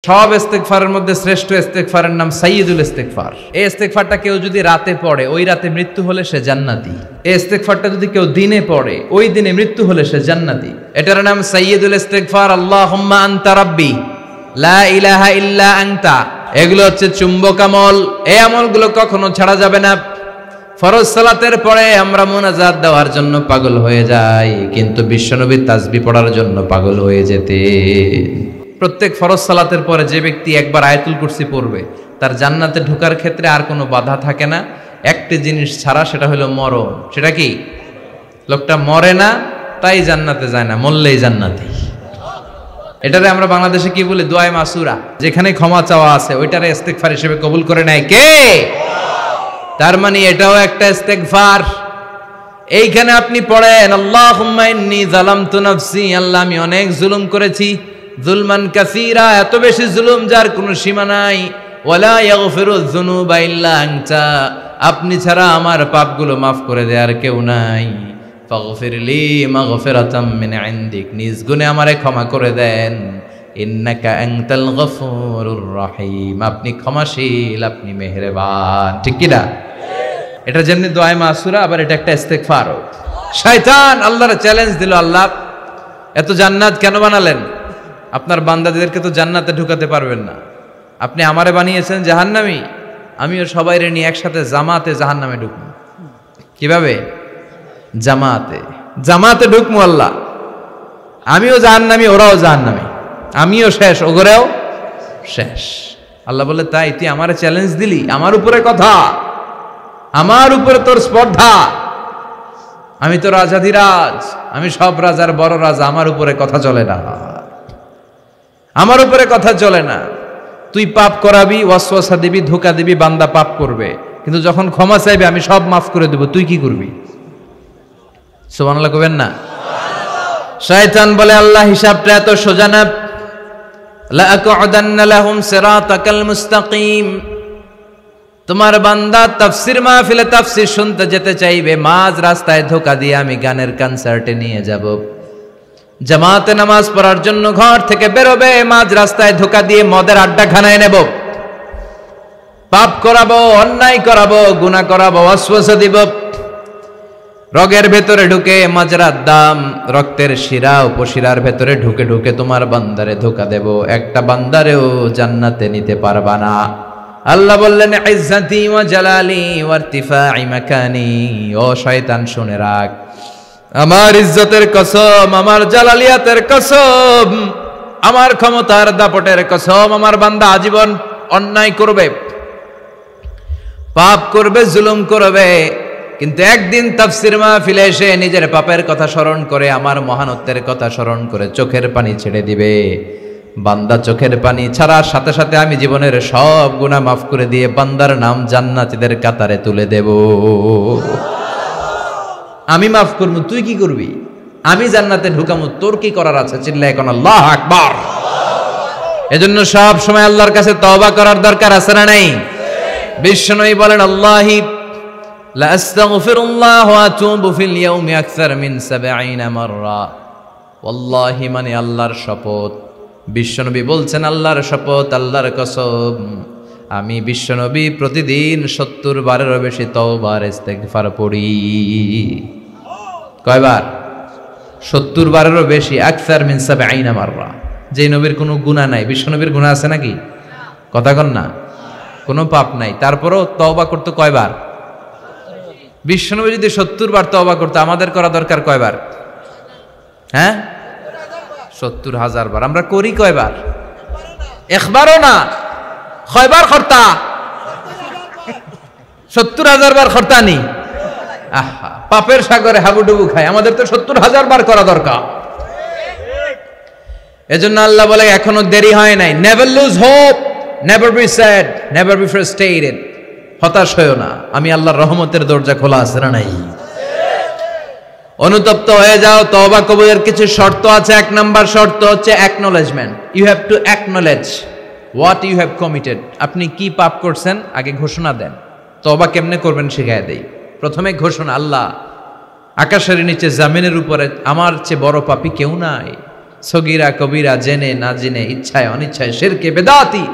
সব ইস্তেগফারের মধ্যে শ্রেষ্ঠ ইস্তেগফারের নাম সাইয়্যিদুল ইস্তেগফার। এই ইস্তেগফারটা কেউ যদি রাতে পড়ে, ওই রাতে মৃত্যু হলে সে জান্নাতি। এই ইস্তেগফারটা যদি কেউ দিনে পড়ে, ওই দিনে মৃত্যু হলে সে জান্নাতি। এটার নাম সাইয়্যিদুল ইস্তেগফার। আল্লাহুম্মা আনতা রাব্বি লা ইলাহা ইল্লা আনতা। এগুলো হচ্ছে চুম্বক আমল। এই আমলগুলো কখনো ছাড়া যাবে না। ফরজ সালাতের পরে আমরা মুনাজাত দেওয়ার জন্য পাগল হয়ে যাই, কিন্তু বিশ্বনবীর তাসবিহ পড়ার জন্য পাগল হয়ে যেতেন। প্রত্যেক ফরজ সালাতের পরে যে ব্যক্তি একবার আয়াতুল কুরসি পড়বে, তার জান্নাতে ঢোকার ক্ষেত্রে আর কোনো বাধা থাকে না। একটি জিনিস ছাড়া, সেটা হলো মরণ। সেটা কি? লোকটা মরে না তাই জান্নাতে যায় না, মরলেই জান্নাতি। এটারে আমরা বাংলাদেশে কি বলি? দোয়ায়ে মাসুরা। যেখানে ক্ষমা চাওয়া আছে ওইটারে ইস্তেগফার হিসেবে কবুল করে নেয় কে? তার মানে এটাও একটা ইস্তেগফার। এইখানে আপনি পড়েন আল্লাহুম্মা ইন্নী যালামতু নাফসি, আল্লাহ আমি অনেক জুলুম করেছি, যুলমান কাসীরা, এত বেশি জুলুম যার কোনো সীমা নাই। ওয়ালা ইয়াগফিরুয যুনুবা ইল্লা আনতা, আপনি ছাড়া আমার পাপগুলো মাফ করে দেওয়ার কেউ নাই। ফাগফিরলি মাগফিরাতাম মিন ইনদিক, নিজ গুণে আমারে ক্ষমা করে দেন। ইন্নাকা আনতাল গফুরুর রহিম, আপনি ক্ষমাশীল, আপনি মেহেরবান। ঠিক কি না? এটা যেমনি দোয়ায়ে মাসুরা, আবার এটা একটা ইস্তেগফার। শয়তান আল্লাহর চ্যালেঞ্জ দিল, আল্লাহ এত জান্নাত কেন বানালেন? আপনার বান্দাদেরকে তো জান্নাতে ঢুকাতে পারবেন না। আপনি আমারে বানিয়েছেন জাহান্নামী, আমিও সবাইরে নিয়ে একসাথে জামাতে জাহান্নামে ঢুকবো। কিভাবে? জামাতে। জামাতে ঢুকবো আল্লাহ। আমিও জাহান্নামী, ওরাও জাহান্নামী, আমিও শেষ, ওগরেও শেষ। আল্লাহ বলে, তাই তুই আমারে চ্যালেঞ্জ দিলি? আমার উপরে কথা, আমার উপরে তোর স্পর্ধা। আমি তো রাজাধিরাজ, আমি সব রাজার বড় রাজা, আমার উপরে কথা চলে না, আমার উপরে কথা চলে না। তুই পাপ করাবি, ওয়াসওয়াসা দিবি, ধোঁকা দিবি, বান্দা পাপ করবে, কিন্তু যখন ক্ষমা চাইবে আমি সব মাফ করে দেব, তুই কি করবি? সুবহানাল্লাহ কবেন না? শয়তান বলে, আল্লাহ হিসাবটা এত সোজা না। লা আকুদান্না লাহুম সিরাতাকাল মুস্তাকিম। তোমার বান্দা তাফসীর মাহফিলে তাফসীর শুনতে যেতে চাইবে, মাঝ রাস্তায় ধোঁকা দিয়ে আমি গানের কনসার্টে নিয়ে যাব। জামাতে নামাজ পড়ার জন্য ঘর থেকে বেরোবে, মাঝ রাস্তায় ধোঁকা দিয়ে মদের আড্ডাখানায় নেব, পাপ করাবো, অন্যায় করাবো, গুনাহ করাবো, ওয়াসওয়াসা দিব। রগের ভেতরে ঢুকে মাজরার দাম, রক্তের শিরা উপশিরার ভেতরে ঢুকে ঢুকে তোমার বান্দারে ধোঁকা দেব। একটা বান্দারেও জান্নাতে নিতে পারবা না। আল্লাহ বললেন, ইজ্জতি ওয়া জালালি ওয়া ইরতিফা'i মাকানি। ও শয়তান শুনে রাখ, আমার ইজ্জতের কসম, আমার জালালিয়াতের কসম, আমার ক্ষমতার দাপটের কসম, আমার বান্দা আজীবন অন্যায় করবে, পাপ করবে, জুলুম করবে, কিন্তু একদিন তাফসীর মাহফিলে এসে নিজের পাপের কথা স্মরণ করে, আমার মহানত্বের কথা স্মরণ করে চোখের পানি ছেড়ে দিবে। বান্দা চোখের পানি ছাড়ার সাথে সাথে আমি জীবনের সব গুনাহ মাফ করে দিয়ে বান্দার নাম জান্নাতীদের কাতারে তুলে দেব। আমি মাফ করব, তুই কি করবি? আমি জান্নাতে ঢুকামু, তোর কি করার আছে? চিল্লায় কোন আল্লাহু আকবার। এজন্য সব সময় আল্লাহর কাছে তওবা করার দরকার আছে না নাই? বিশ্বনবী বলেন, আল্লাহি লা আস্তাগফিরুল্লাহ ওয়া আতুবু ফিল ইয়াউমি আকসার মিন 70 মাররা। ওয়াল্লাহি, মানে আল্লাহর শপথ। বিশ্বনবী বলছেন, আল্লাহর শপথ, আল্লাহর কসম, আমি বিশ্বনবী প্রতিদিন 70 বারেরও বেশি তওবার ইস্তেগফার পড়ি। কয়বার? 70 বারেরও বেশি। আকসার মিন 70 মাররা। যে নবীর কোনো গুনাহ নাই, বিশ্বনবীর গুনাহ আছে নাকি? কথা কন না, কোনো পাপ নাই, তারপরও তওবা করতে কয়বার? বিশ্বনবী যদি 70 বার তওবা করতে, আমাদের করা দরকার কয়বার? হ্যাঁ, 70,000 বার। আমরা করি কয়বার? একবারও না। কয়বার করতা? 70,000 বার করতানি। আহা, পাপের সাগরে হাবুডুবু খায়, আমাদের তো 70,000 বার করা দরকার। এজন্য আল্লাহ বলে, এখনো দেরি হয় নাই। Never lose hope, never be sad, never be frustrated. হতাশ হয়ো না, আমি আল্লাহর রহমতের দরজা খোলা আছে না নাই? অনুতপ্ত হয়ে যাও। তওবা কবুলের কিছু শর্ত আছে। 1 নাম্বার শর্ত হচ্ছে acknowledgement. You have to acknowledge what you have committed. আপনি কি পাপ করছেন আগে ঘোষণা দেন। তওবা কেমনে করবেন শিখায় দেই। প্রথমে ঘোষণা, আল্লাহ আকাশের নিচে জমিনের উপরে আমার চেয়ে বড় পাপী কেউ নাই, সগীরা কবিরা, জেনে না জেনে, ইচ্ছায় অনিচ্ছায়, শিরকে বেদাতি,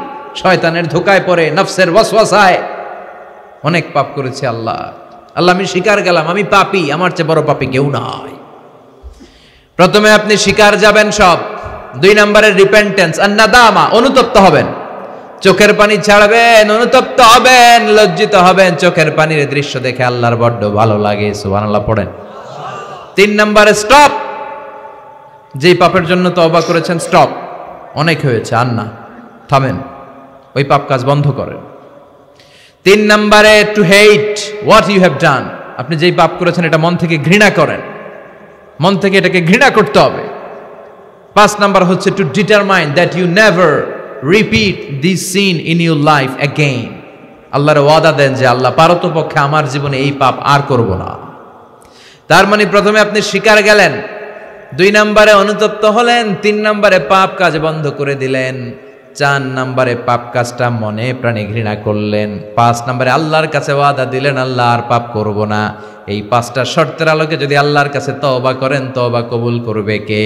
শয়তানের ধোকায় পড়ে, নফসের ওয়াসওয়াসায় অনেক পাপ করেছি। আল্লাহ আমি স্বীকার গেলাম, আমি পাপী, আমার চেয়ে বড় পাপী কেউ নাই। প্রথমে আপনি স্বীকার যাবেন সব। 2 নম্বরের রিপেন্টেন্স আর নাদামা, অনুতপ্ত হবেন, চোখের পানি ছাড়বেন, অনুতপ্ত হবেন, লজ্জিত হবেন। চোখের পানির দৃশ্য দেখে আল্লাহর বড্ড ভালো লাগে, সুবহানাল্লাহ পড়েন। 3 নম্বরে স্টপ, যেই পাপের জন্য তওবা করেছেন স্টপ, অনেক হয়েছে, আর না, থামেন, ওই পাপ কাজ বন্ধ করেন। 3 নম্বরে to hate what you have done, আপনি যেই পাপ করেছেন এটা মন থেকে ঘৃণা করেন, মন থেকে এটাকে ঘৃণা করতে হবে। 5 নাম্বার হচ্ছে to determine that you never repeat this sin in your life again. আল্লাহর ওয়াদা দেন যে আল্লাহ পারতপক্ষে আমার জীবনে এই পাপ আর করব না। তার মানে প্রথমে আপনি স্বীকার গেলেন, 2 নম্বরে অনুতপ্ত হলেন, 3 নম্বরে পাপ কাজ বন্ধ করে দিলেন, 4 নম্বরে পাপ কাজটা মনে প্রাণে ঘৃণা করলেন, 5 নম্বরে আল্লাহর কাছে ওয়াদা দিলেন আল্লাহ আর পাপ করব না। এই 5টা শর্তের আলোকে যদি আল্লাহর কাছে তওবা করেন, তওবা কবুল করবে কে?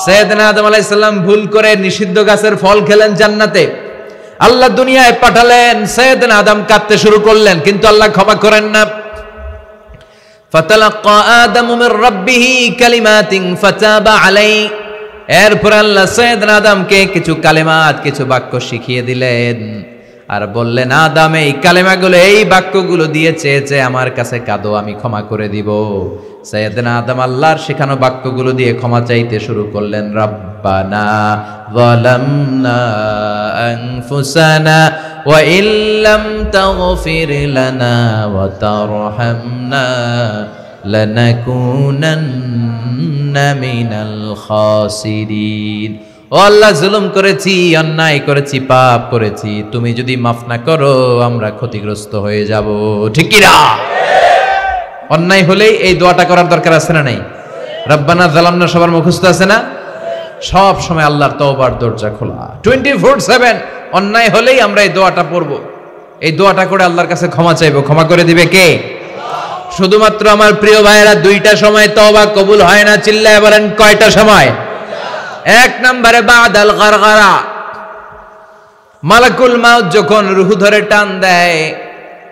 সাইয়েদনা আদম আলাইহিস সালাম ভুল করে নিষিদ্ধ গাছের ফল খেলেন জান্নাতে, আল্লাহ দুনিয়ায় পাঠালেন, সাইয়েদনা আদম কাঁদতে শুরু করলেন, কিন্তু আল্লাহ ক্ষমা করেন না। ফাতালাক্কা আদামু মির রাব্বিহি কালিমাতিন ফাতাবা আলাইহি, এরপর আল্লাহ সাইয়েদনা আদমকে কিছু কালেমাত, কিছু বাক্য শিখিয়ে দিলেন আর বললেন, আদম এই কালেমাগুলো, এই বাক্যগুলো দিয়ে চেয়েছে আমার কাছে কাঁদো, আমি ক্ষমা করে দিব। সাইয়েদনা আদম আল্লাহর শেখানো বাক্যগুলো দিয়ে ক্ষমা চাইতে শুরু করলেন। রব্বানা যালামনা আনফুসানা ওয়া ইল্লাম তাগফির লানা ওয়া তারহামনা লানাকুনান্না মিনাল খাসিরিন। ও আল্লাহ, জুলুম করেছি, অন্যায় করেছি, পাপ করেছি, তুমি যদি মাফ না করো আমরা ক্ষতিগ্রস্ত হয়ে যাব। ঠিক কি না? অন্যায় হলেই এই দোয়াটা করার দরকার আছে না নাই? রব্বানা যালামনা সবার মুখস্থ আছে না? সব সময় আল্লাহর তওবার দরজা খোলা, 24/7। অন্যায় হলেই আমরা এই দোয়াটা পড়ব, এই দোয়াটা করে আল্লাহর কাছে ক্ষমা চাইবো। ক্ষমা করে দিবে কে? শুধুমাত্র আমার প্রিয় ভাইয়েরা, 2টা সময় তওবা কবুল হয় না, চিল্লায় বলেন কয়টা সময়? 1 নম্বরে বাদাল গারগারা, মালাকুল মাউত যখন রূহ ধরে টান দেয়,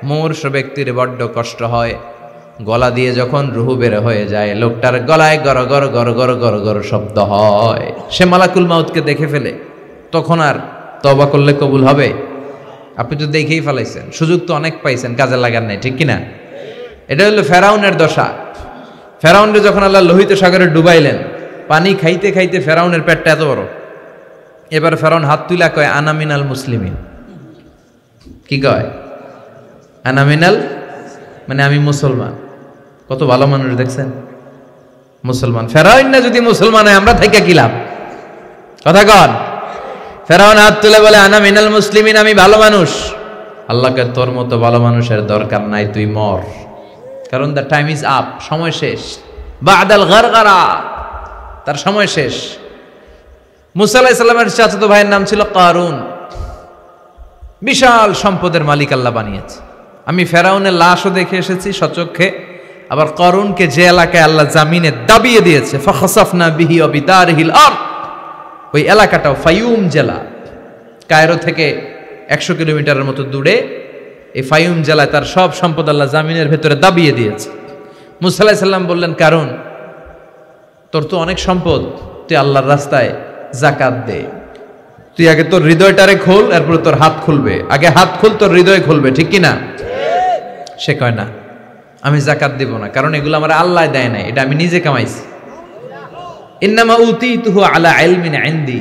মূর্ছ ব্যক্তির বড্ড কষ্ট হয়, গলা দিয়ে যখন রূহ বের হয়ে যায়, লোকটার গলায় গর গর গর গর গর গর শব্দ হয়, সে মালাকুল মাউতকে দেখে ফেলে, তখন আর তওবা করলে কবুল হবে? আপনি তো দেখেই ফেলাইছেন, সুযোগ তো অনেক পাইছেন, কাজে লাগার নাই, ঠিক কিনা? এটা হলো ফেরাউনের দশা। ফেরাউনকে যখন আল্লাহ লোহিত সাগরে ডুবাইলেন, পানি খাইতে খাইতে ফেরাউনের পেটটা এত বড়, এবার ফেরাউন হাত তুলা কয় আনা মিনাল মুসলিমিন। কি কয়? আনা মিনাল, মানে আমি মুসলমান। কত ভালো মানুষ দেখছেন, মুসলমান। ফেরাউন না যদি মুসলমান হয়, আমরা থেকে কি লাভ? কথা কন। ফেরাউন হাত তুলে বলে আনা মিনাল মুসলিমিন, আমি ভালো মানুষ। আল্লাহকে তোর মতো ভালো মানুষের দরকার নাই, তুই মর, কারণ দ্য টাইম ইজ আপ, সময় শেষ। বাদাল গারগারা, তার সময় শেষ। মুসা আলাইহিস সালামের চাচাতো ভাইয়ের নাম ছিল কারুন, বিশাল সম্পদের মালিক আল্লাহ বানিয়েছে। আমি ফেরাউনের লাশও দেখে এসেছি সচক্ষে, আবার কারুনকে যে এলাকায় আল্লাহ জামিনে দাবিয়ে দিয়েছে, ফাখাসাফনা বিহি ওয়া বিদারিহিল আরদ, ওই এলাকাটাও ফায়ুম জেলা, কায়রো থেকে 100 কিলোমিটারের মতো দূরে এই ফায়ুম জেলায় তার সব সম্পদ আল্লাহ জামিনের ভেতরে দাবিয়ে দিয়েছে। মুসা আলাইহিস সালাম বললেন, কারুন তোর তো অনেক সম্পদ, তুই আল্লাহর রাস্তায় যাকাত দে। তুই আগে তোর হৃদয়টারে খোল, এরপরে তোর হাত খুলবে। আগে হাত খুল, তোর হৃদয় খুলবে, ঠিক কিনা? সে কয় না, আমি যাকাত দিব না, কারণ এগুলো আমার আল্লাহ দেয় নাই, এটা আমি নিজে কামাইছি। ইন্নামা উতীতুহু আলা ইলমিন ইনদি,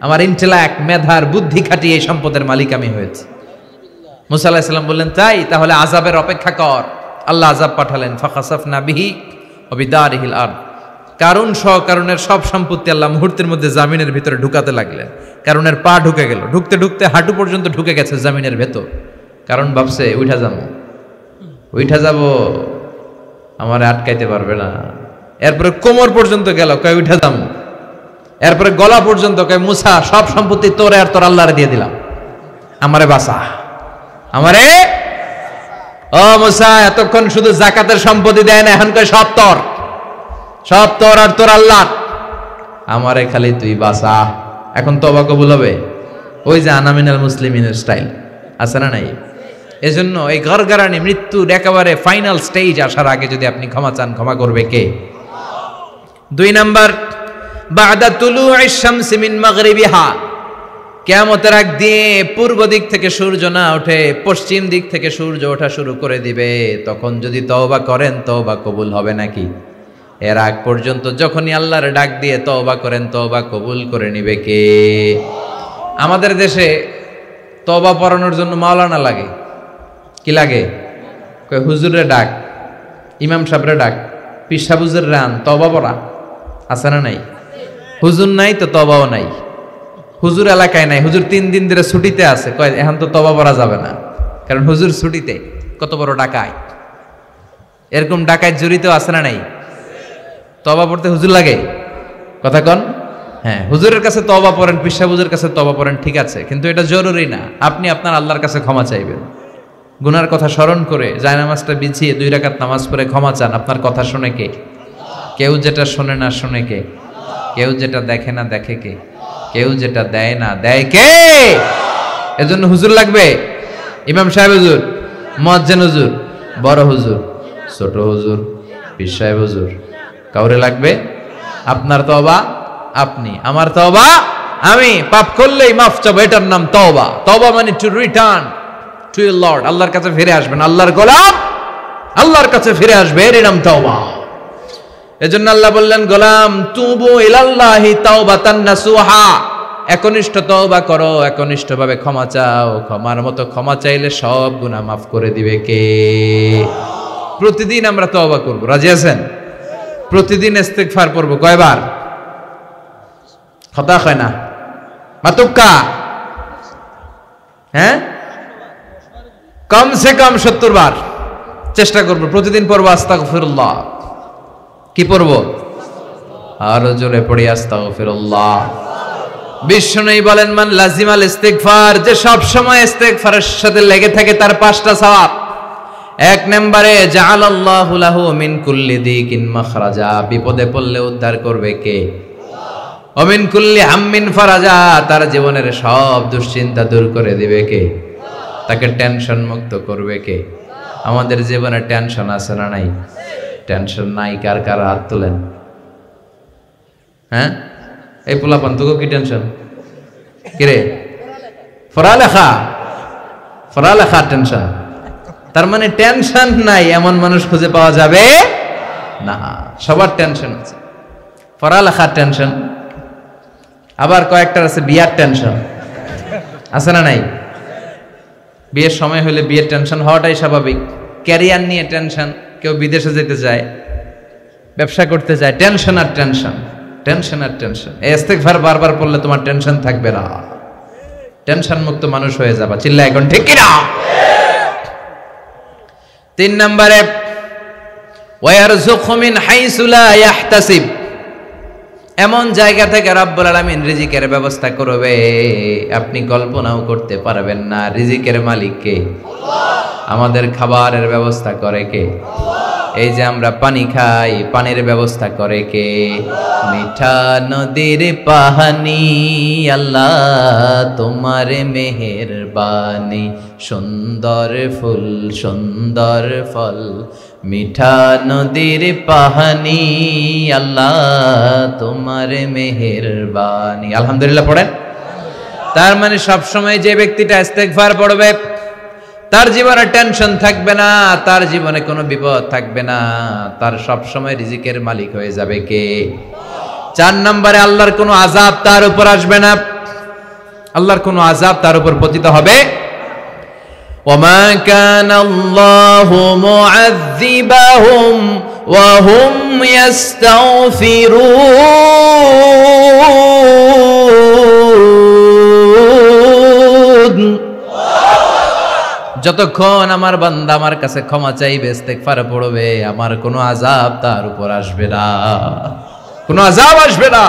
আমার ইন্টেলেক্ট, মেধার বুদ্ধি খাটিয়ে এই সম্পদের মালিক আমি হয়েছি। মুসা আলাইহিস সালাম বললেন, তাই তাহলে আযাবের অপেক্ষা কর। আল্লাহ আযাব পাঠালেন, ফাখাসাফনা বিহি ওয়া বিদারিহিল আরদ। কারণ কারণের সব সম্পত্তি আল্লাহ মুহূর্তের মধ্যে জামিনের ভিতরে ঢুকাতে লাগলেন। কারণের পা ঢুকে গেল, ঢুকতে ঢুকতে হাঁটু পর্যন্ত ঢুকে গেছে জামিনের ভেতর। কারণ ভাবছে উঠা যাব, আমারে আটকাইতে পারবে না। এরপরে কোমর পর্যন্ত গেল, কয় উঠা যাম। এরপরে গলা পর্যন্ত কয়, মুসা সব সম্পত্তি তোরে আর তোর আল্লাহরে দিয়ে দিলাম, আমারে বাঁচা, আমারে। ও মুসা, এতক্ষণ শুধু জাকাতের সম্পত্তি দেয় না, এখন কয় সব তোর, সব তোর আর তোর আল্লাহ। আমারে খালি তুই বাঁচা। এখন তওবা কবুল হবে? ওই যে আনা মিনাল মুসলিমিনের স্টাইল আছে না নাই? এজন্য এই গড়গড়ানি মৃত্যুর একেবারে ফাইনাল স্টেজ আসার আগে যদি আপনি ক্ষমা চান, ক্ষমা করবে কে? 2 নাম্বার, বাদা তুলুইশ শামসি মিন মাগরিবিহা, কিয়ামতের আগ দিয়ে পূর্ব দিক থেকে সূর্য না ওঠে, পশ্চিম দিক থেকে সূর্য ওঠা শুরু করে দিবে। তখন যদি তওবা করেন, তওবা কবুল হবে নাকি? এর আগ পর্যন্ত যখনই আল্লাহর ডাক দিয়ে তওবা করেন, তওবা কবুল করে নিবে কে? আমাদের দেশে তওবা পড়ানোর জন্য মাওলানা লাগে। কি লাগে? কয় হুজুরে ডাক, ইমাম সাহেবরে ডাক, পীর সাহেব হুজুর রান তওবা পড়া। আছে না নাই? হুজুর নাই তো তওবাও নাই। হুজুর এলাকায় নাই, হুজুর 3 দিন ধরে ছুটিতে আছে, কয় এখন তো তওবা পড়া যাবে না, কারণ হুজুর ছুটিতে। কত বড় ডাকায়! এরকম ডাকায় জড়িত আছে না নাই? তওবা পড়তে হুজুর লাগে? কথা কন। হ্যাঁ, হুজুরের কাছে তওবা পড়েন, পীর সাহেব হুজুরের কাছে তওবা পড়েন, ঠিক আছে, কিন্তু এটা জরুরি না। আপনি আপনার আল্লাহর কাছে ক্ষমা চাইবেন, গুনার কথা স্মরণ করে জায়নামাজটা বিছিয়ে 2 রাকাত নামাজ পড়ে ক্ষমা চান। আপনার কথা শুনে কে? কেউ যেটা শোনে না শুনে কে? কেউ যেটা দেখে না দেখে কে? কেউ যেটা দেয় না দেয় কে? এজন্য হুজুর লাগবে। ইমাম সাহেব হুজুর, মুয়াজ্জিন হুজুর, বড় হুজুর, ছোট হুজুর, পীর সাহেব হুজুর, কাউরে লাগবে? আপনার তওবা আপনি, আমার তওবা আমি। পাপ করলেই মাফ চাবো, এটার নাম তওবা। তওবা মানে to return to your Lord, আল্লাহর কাছে ফিরে আসবেন। আল্লাহর গোলাম আল্লাহর কাছে ফিরে আসবে, এর নাম তওবা। এজন্য আল্লাহ বললেন, গোলাম তুবু ইলাল্লাহি তাওবাতান নাসুহা, একনিষ্ঠ তওবা করো, একনিষ্ঠভাবে ক্ষমা চাও। ক্ষমার মতো ক্ষমা চাইলে সব গুনাহ মাফ করে দিবে কে? প্রতিদিন আমরা তওবা করব, রাজি আছেন? প্রতিদিন ইস্তিগফার পড়ব। কয়বার? কথা হয় না মাতুক্কা? হ্যাঁ, কমসে কম 70 বার চেষ্টা করব প্রতিদিন পড়ব আস্তাগফিরুল্লাহ। কি পড়ব? আরো জোরে পড়ি আস্তাগফিরুল্লাহ। বিষ্ণুই বলেন, মান লাজিমাল ইস্তিগফার, যে সব সময় ইস্তিগফারের সাথে লেগে থাকে তার 5টা সওয়াব। 1 নম্বরে জাআলাল্লাহু লাহু মিন কুল্লি দিকিন মাখরাজা, বিপদে পড়লে উদ্ধার করবে কে? ওয়া মিন কুল্লি হাম্মিন ফারাজা, তার জীবনের সব দুশ্চিন্তা দূর করে দিবে কে? তাকে টেনশন মুক্ত করবে কে? আমাদের জীবনে টেনশন আছে না নাই? টেনশন নাই কার কার হাত তোলেন। হ্যাঁ, এই পোলাপান তোকে কি টেনশন? কিরে পড়ালেখা? পড়ালেখার টেনশন? তার মানে টেনশন নাই এমন মানুষ খুঁজে পাওয়া যাবে না। সবার টেনশন আছে। পড়ালেখার টেনশন, আবার কয়েকটার আছে বিয়ার টেনশন। আছে না নাই? বিয়ের সময় হলে বিয়ের টেনশন হওয়াটাই স্বাভাবিক। ক্যারিয়ার নিয়ে টেনশন, কেউ বিদেশে যেতে চায়, ব্যবসা করতে চায়, টেনশন আর টেনশন, টেনশন আর টেনশন। এই ইস্তিগফার বারবার পড়লে তোমার টেনশন থাকবে না, টেনশন মুক্ত মানুষ হয়ে যাবা। চিল্লা এখন ঠিক কিনা? 3 নম্বরে ওয়ারযুকহু মিন হাইসু লা ইয়াহতাসিব, এমন জায়গা থেকে রব্বুল আলামিন রিজিকের ব্যবস্থা করবে আপনি কল্পনাও করতে পারবেন না। রিজিকের মালিক কে? আল্লাহ। আমাদের খাবারের ব্যবস্থা করে কে? আল্লাহ। এই যে আমরা পানি খাই, পানির ব্যবস্থা করে কে? মিঠা নদীর পানি আল্লাহ তোমার মেহেরবানি, সুন্দর ফুল সুন্দর ফল মিঠা নদীর পানি আল্লাহ তোমার মেহেরবানি। আলহামদুলিল্লাহ পড়েন। তার মানে সব সময় যে ব্যক্তিটা ইস্তিগফার পড়বে তার জীবনে টেনশন থাকবে না, তার জীবনে কোনো বিপদ থাকবে না, তার সব সময় রিজিকের মালিক হয়ে যাবে কে? 4 নম্বরে আল্লাহর কোনো আযাব তার উপর আসবে না, আল্লাহর কোনো আযাব তার উপর পতিত হবে। وما كان الله معذبهم وهم يستغفرون, যতক্ষণ আমার বান্দা আমার কাছে ক্ষমা চাইবে, ইস্তিগফার পড়বে, আমার কোনো আযাব তার উপর আসবে না, কোনো আযাব আসবে না।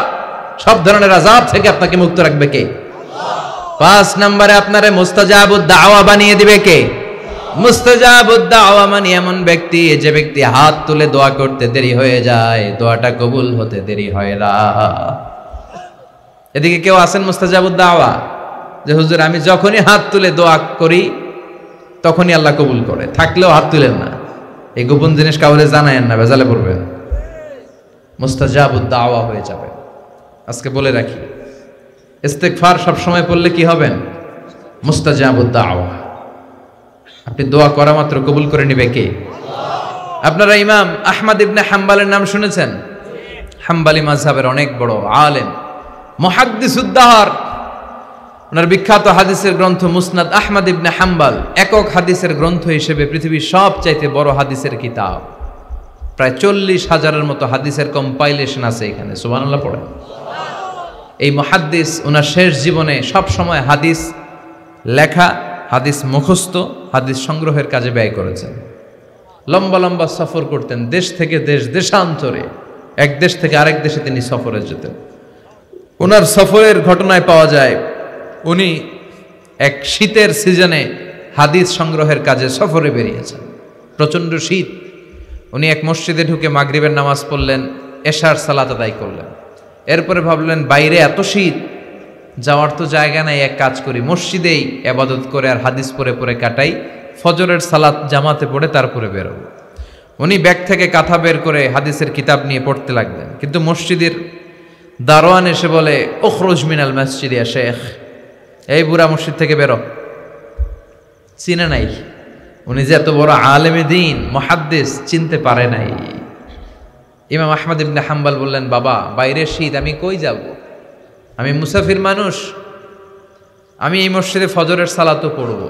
সব ধরনের আযাব থেকে আপনাকে মুক্ত রাখবে কে? 5 নম্বরে আপনারে মুস্তাজাবুদ দাওয়া বানিয়ে দিবে কে? মুস্তাজাবুদ দাওয়া মানে এমন ব্যক্তি, যে ব্যক্তি হাত তুলে দোয়া করতে দেরি হয়ে যায়, দোয়াটা কবুল হতে দেরি হয় না। এদিকে কেউ আছেন মুস্তাজাবুদ দাওয়া, যে হুজুর আমি যখনই হাত তুলে দোয়া করি তখনই আল্লাহ কবুল করে, থাকলেও হাত তুলেন না, এই গোপন জিনিস কাউরে জানায়েন না, ভেজালে পড়বেন, মুস্তাজাবুদ দাওয়া হয়ে যাবে। আজকে বলে রাখি, ইস্তেগফার সব সময় পড়লে কি হবেন? মুস্তাজাবুদ দাওয়া। আপনি দোয়া করা মাত্র কবুল করে নিবে কে? আপনারা ইমাম আহমদ ইবনে হাম্বালের নাম শুনেছেন? হাম্বালি মাযহাবের অনেক বড় আলেম, মুহাদ্দিসুদ্দাহর। ওনার বিখ্যাত হাদিসের গ্রন্থ মুসনাদ আহমদ ইবনে হাম্বাল একক হাদিসের গ্রন্থ হিসেবে পৃথিবীর সবচাইতে বড় হাদিসের কিতাব। প্রায় 40,000-এর মতো হাদিসের কম্পাইলেশন আছে এখানে, সুবহানাল্লাহ পড়েন। এই মুহাদ্দিস ওনার শেষ জীবনে সব সময় হাদিস লেখা, হাদিস মুখস্থ, হাদিস সংগ্রহের কাজে ব্যয় করেছেন। লম্বা লম্বা সফর করতেন, দেশ থেকে দেশ, দেশান্তরে, এক দেশ থেকে আরেক দেশে তিনি সফরে যেতেন। ওনার সফরের ঘটনায় পাওয়া যায় উনি এক শীতের সিজনে হাদিস সংগ্রহের কাজে সফরে বেরিয়েছেন। প্রচণ্ড শীত। উনি এক মসজিদে ঢুকে মাগরিবের নামাজ পড়লেন, এশার সালাত আদায় করলেন। এরপরে ভাবলেন বাইরে এত শীত, যাওয়ার তো জায়গা নাই, এক কাজ করি মসজিদেই ইবাদত করে আর হাদিস পড়ে পড়ে কাটাই, ফজরের সালাত জামাতে পড়ে তারপরে বেরোবো। উনি ব্যাগ থেকে কাঁথা বের করে হাদিসের কিতাব নিয়ে পড়তে লাগলেন, কিন্তু মসজিদের দারোয়ান এসে বলে, উখরুজ মিনাল মসজিদ ইয়া শেখ, এই বুড়া মসজিদ থেকে বেরো। চিনে নাই, উনি যে এত বড় আলেমে দ্বীন মুহাদ্দিস, চিনতে পারে নাই। ইমাম আহমদ ইবনে হাম্বাল বললেন, বাবা বাইরে শীত, আমি কই যাব? আমি মুসাফির মানুষ, আমি এই মসজিদে ফজরের সালাতও পড়ব,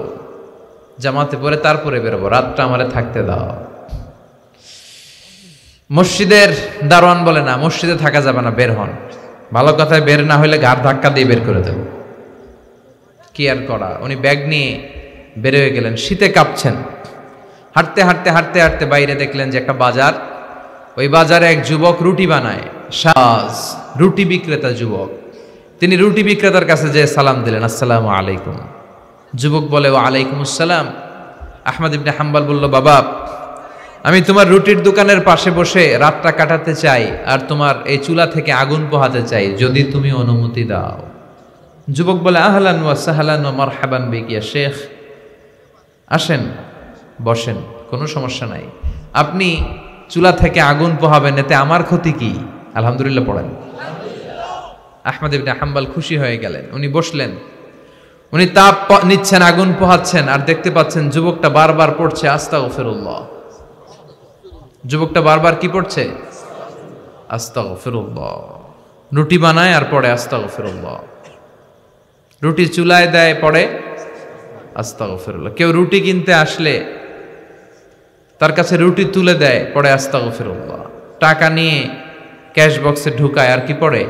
জামাতে পড়ে তারপরে বেরোবো, রাতটা আমারে থাকতে দাও। মসজিদের দারোয়ান বলে, না মসজিদে থাকা যাবে না, বের হন। ভালো কথায় বের না হইলে ঘাড় ধাক্কা দিয়ে বের করে দেব। কি আর করা, উনি ব্যাগ নিয়ে বের হয়ে গেলেন, শীতে কাঁপছেন। হাঁটতে হাঁটতে হাঁটতে হাঁটতে বাইরে দেখলেন যে একটা বাজার, ওই বাজারে এক যুবক রুটি বানায়, সাজ রুটি বিক্রেতা যুবক। তিনি রুটি বিক্রেতার কাছে যেয়ে সালাম দিলেন, আসসালামু আলাইকুম। যুবক বলে, ওয়া আলাইকুম আসসালাম। আহমদ ইবনে হাম্বাল বলল, বাবা আমি তোমার রুটির দোকানের পাশে বসে রাতটা কাটাতে চাই, আর তোমার এই চুলা থেকে আগুন পোহাতে চাই, যদি তুমি অনুমতি দাও। যুবক বলে, আহলান ওয়া সাহলান ওয়া মারহাবান বিক ইয়া শেখ, আসেন বসেন, কোনো সমস্যা নাই। আপনি চুলা থেকে আগুন পোহাবেন, এতে আমার ক্ষতি কি? আলহামদুলিল্লাহ পড়েন। আহমদ ইবনে হাম্বাল খুশি হয়ে গেলেন, উনি বসলেন। উনি তাপ নিচ্ছেন, আগুন পোহাচ্ছেন, আর দেখতে পাচ্ছেন যুবকটা বারবার পড়ছে আস্তাগফিরুল্লাহ। যুবকটা বারবার কি পড়ছে? আস্তাগফিরুল্লাহ। রুটি বানায় আর পড়ে আস্তাগফিরুল্লাহ। রুটি চুলায় দেয়, পড়ে আস্তাগফিরুল্লাহ। কেউ রুটি কিনতে আসলে তার কাছে রুটি তুলে দেয়, পড়ে আস্তাগফিরুল্লাহ। টাকা নিয়ে ক্যাশ বক্সে ঢুকায়, আর কি পড়ে?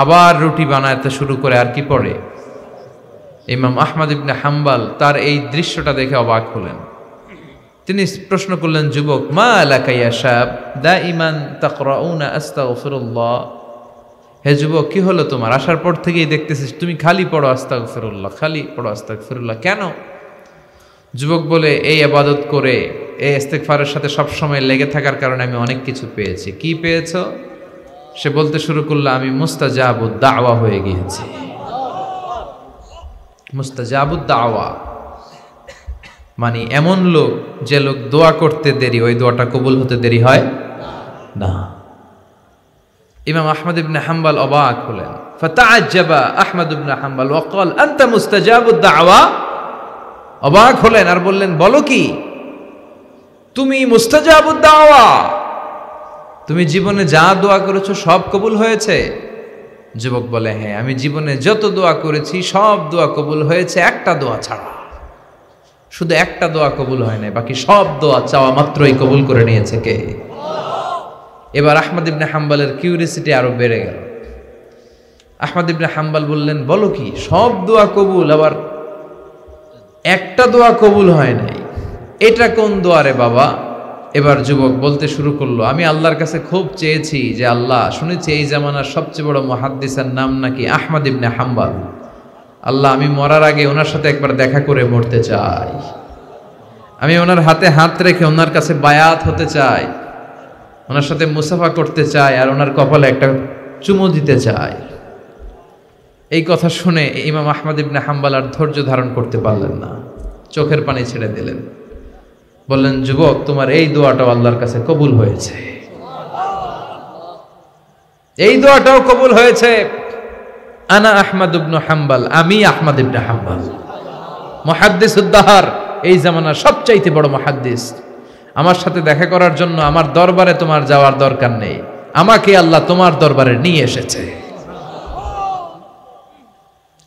আবার রুটি বানাতে শুরু করে, আর কি পড়ে? ইমাম আহমদ ইবনে হাম্বাল তার এই দৃশ্যটা দেখে অবাক হলেন। তিনি প্রশ্ন করলেন, যুবক, মা লাকা ইয়া শাব দাইমান তাকরাউনা আস্তাগফিরুল্লাহ। হে যুবক, কি হলো তোমার? আসার পর থেকেই দেখতেছিস তুমি খালি পড়ো আস্তাগফিরুল্লাহ, খালি পড়ো আস্তাগফিরুল্লাহ, কেন? যুবক বলে, এই ইবাদত করে, এই ইস্তেগফারের সাথে সবসময় লেগে থাকার কারণে আমি অনেক কিছু পেয়েছি। কি পেয়েছ? সে বলতে শুরু করলো, আমি মুস্তাজাবুদ দাওয়া হয়ে গিয়েছি। মুস্তাজাবুদ দাওয়া মানে এমন লোক, যে লোক দোয়া করতে দেরি, ওই দোয়াটা কবুল হতে দেরি হয় না। ইমাম আহমদ ইবনে হাম্বাল অবাক হলেন। ফাতাআজ্জাবা আহমদ ইবনে হাম্বাল ওয়া ক্বাল, আনতা মুস্তাজাবুদ দাওয়া। অবাক হলেন আর বললেন, বলো কি, তুমি মুস্তাজাবুদ দাওয়া? তুমি জীবনে যা দোয়া করেছো সব কবুল হয়েছে? যুবক বলে, হ্যাঁ, আমি জীবনে যত দোয়া করেছি সব দোয়া কবুল হয়েছে, একটা দোয়া ছাড়া। শুধু একটা দোয়া কবুল হয় না, বাকি সব দোয়া চাওয়া মাত্রই কবুল করে নিয়েছে কে? এবার আহমদ ইবনে হাম্বালের কিউরিসিটি আরো বেড়ে গেল। আহমদ ইবনে হাম্বাল বললেন, বলো কি, সব দোয়া কবুল, আবার একটা দোয়া কবুল হয় নাই, এটা কোন দোয়া রে বাবা? এবার যুবক বলতে শুরু করলো, আমি আল্লাহর কাছে খুব চেয়েছি যে আল্লাহ, শুনেছি এই জামানার সবচেয়ে বড় মুহাদ্দিসের নাম নাকি আহমদ ইবনে হাম্বাল। আল্লাহ, আমি মরার আগে ওনার সাথে একবার দেখা করে মরতে চাই। আমি ওনার হাতে হাত রেখে ওনার কাছে বায়াত হতে চাই, ওনার সাথে মুসাফা করতে চাই, আর ওনার কপালে একটা চুমু দিতে চাই। এই কথা শুনে ইমাম আহমদ ইবনে হাম্বল আর ধৈর্য ধারণ করতে পারলেন না, চোখের পানি ছেড়ে দিলেন। বললেন, যুবক, তোমার এই দোয়াটাও আল্লাহর কাছে কবুল হয়েছে, এই দোয়াটাও কবুল হয়েছে। আনা আহমদ ইবনে হাম্বল, আমি আহমদ ইবনে হাম্বল, মুহাদ্দিসুদ দাহর, এই জামানার সবচাইতে বড় মুহাদ্দিস। আমার সাথে দেখা করার জন্য আমার দরবারে তোমার যাওয়ার দরকার নেই, আমাকে আল্লাহ তোমার দরবারে নিয়ে এসেছে।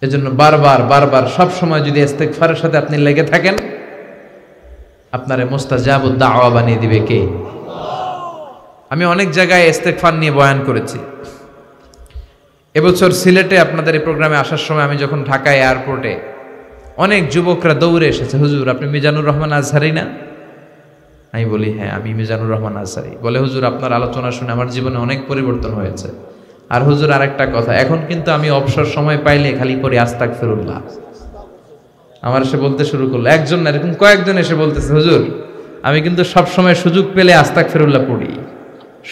এজন্য বারবার বারবার সব সময় যদি ইস্তেগফারের সাথে আপনি লেগে থাকেন, আপনারে মুস্তাজাবুদ দাওয়া বানিয়ে দিবে কে? আমি অনেক জায়গায় ইস্তেগফার নিয়ে বয়ান করেছি। এবছর সিলেটে আপনাদের এই প্রোগ্রামে আসার সময় আমি যখন ঢাকা এয়ারপোর্টে, অনেক যুবকরা দৌড়ে এসেছে, হুজুর আপনি মিজানুর রহমান আজহারি না? আমি বলি, হ্যাঁ আমি মিজানুর রহমান আজহারি। বলে, হুজুর আপনার আলোচনা শুনে আমার জীবনে অনেক পরিবর্তন হয়েছে। আর হুজুর আরেকটা কথা, এখন কিন্তু আমি অবসর সময় পাইলে খালি করি আস্তাগফিরুল্লাহ। আমার এসে বলতে শুরু করলো, একজন না এরকম কয়েকজন এসে বলতেছে, হুজুর আমি কিন্তু সব সময় সুযোগ পেলে আস্তাগফিরুল্লাহ পড়ি,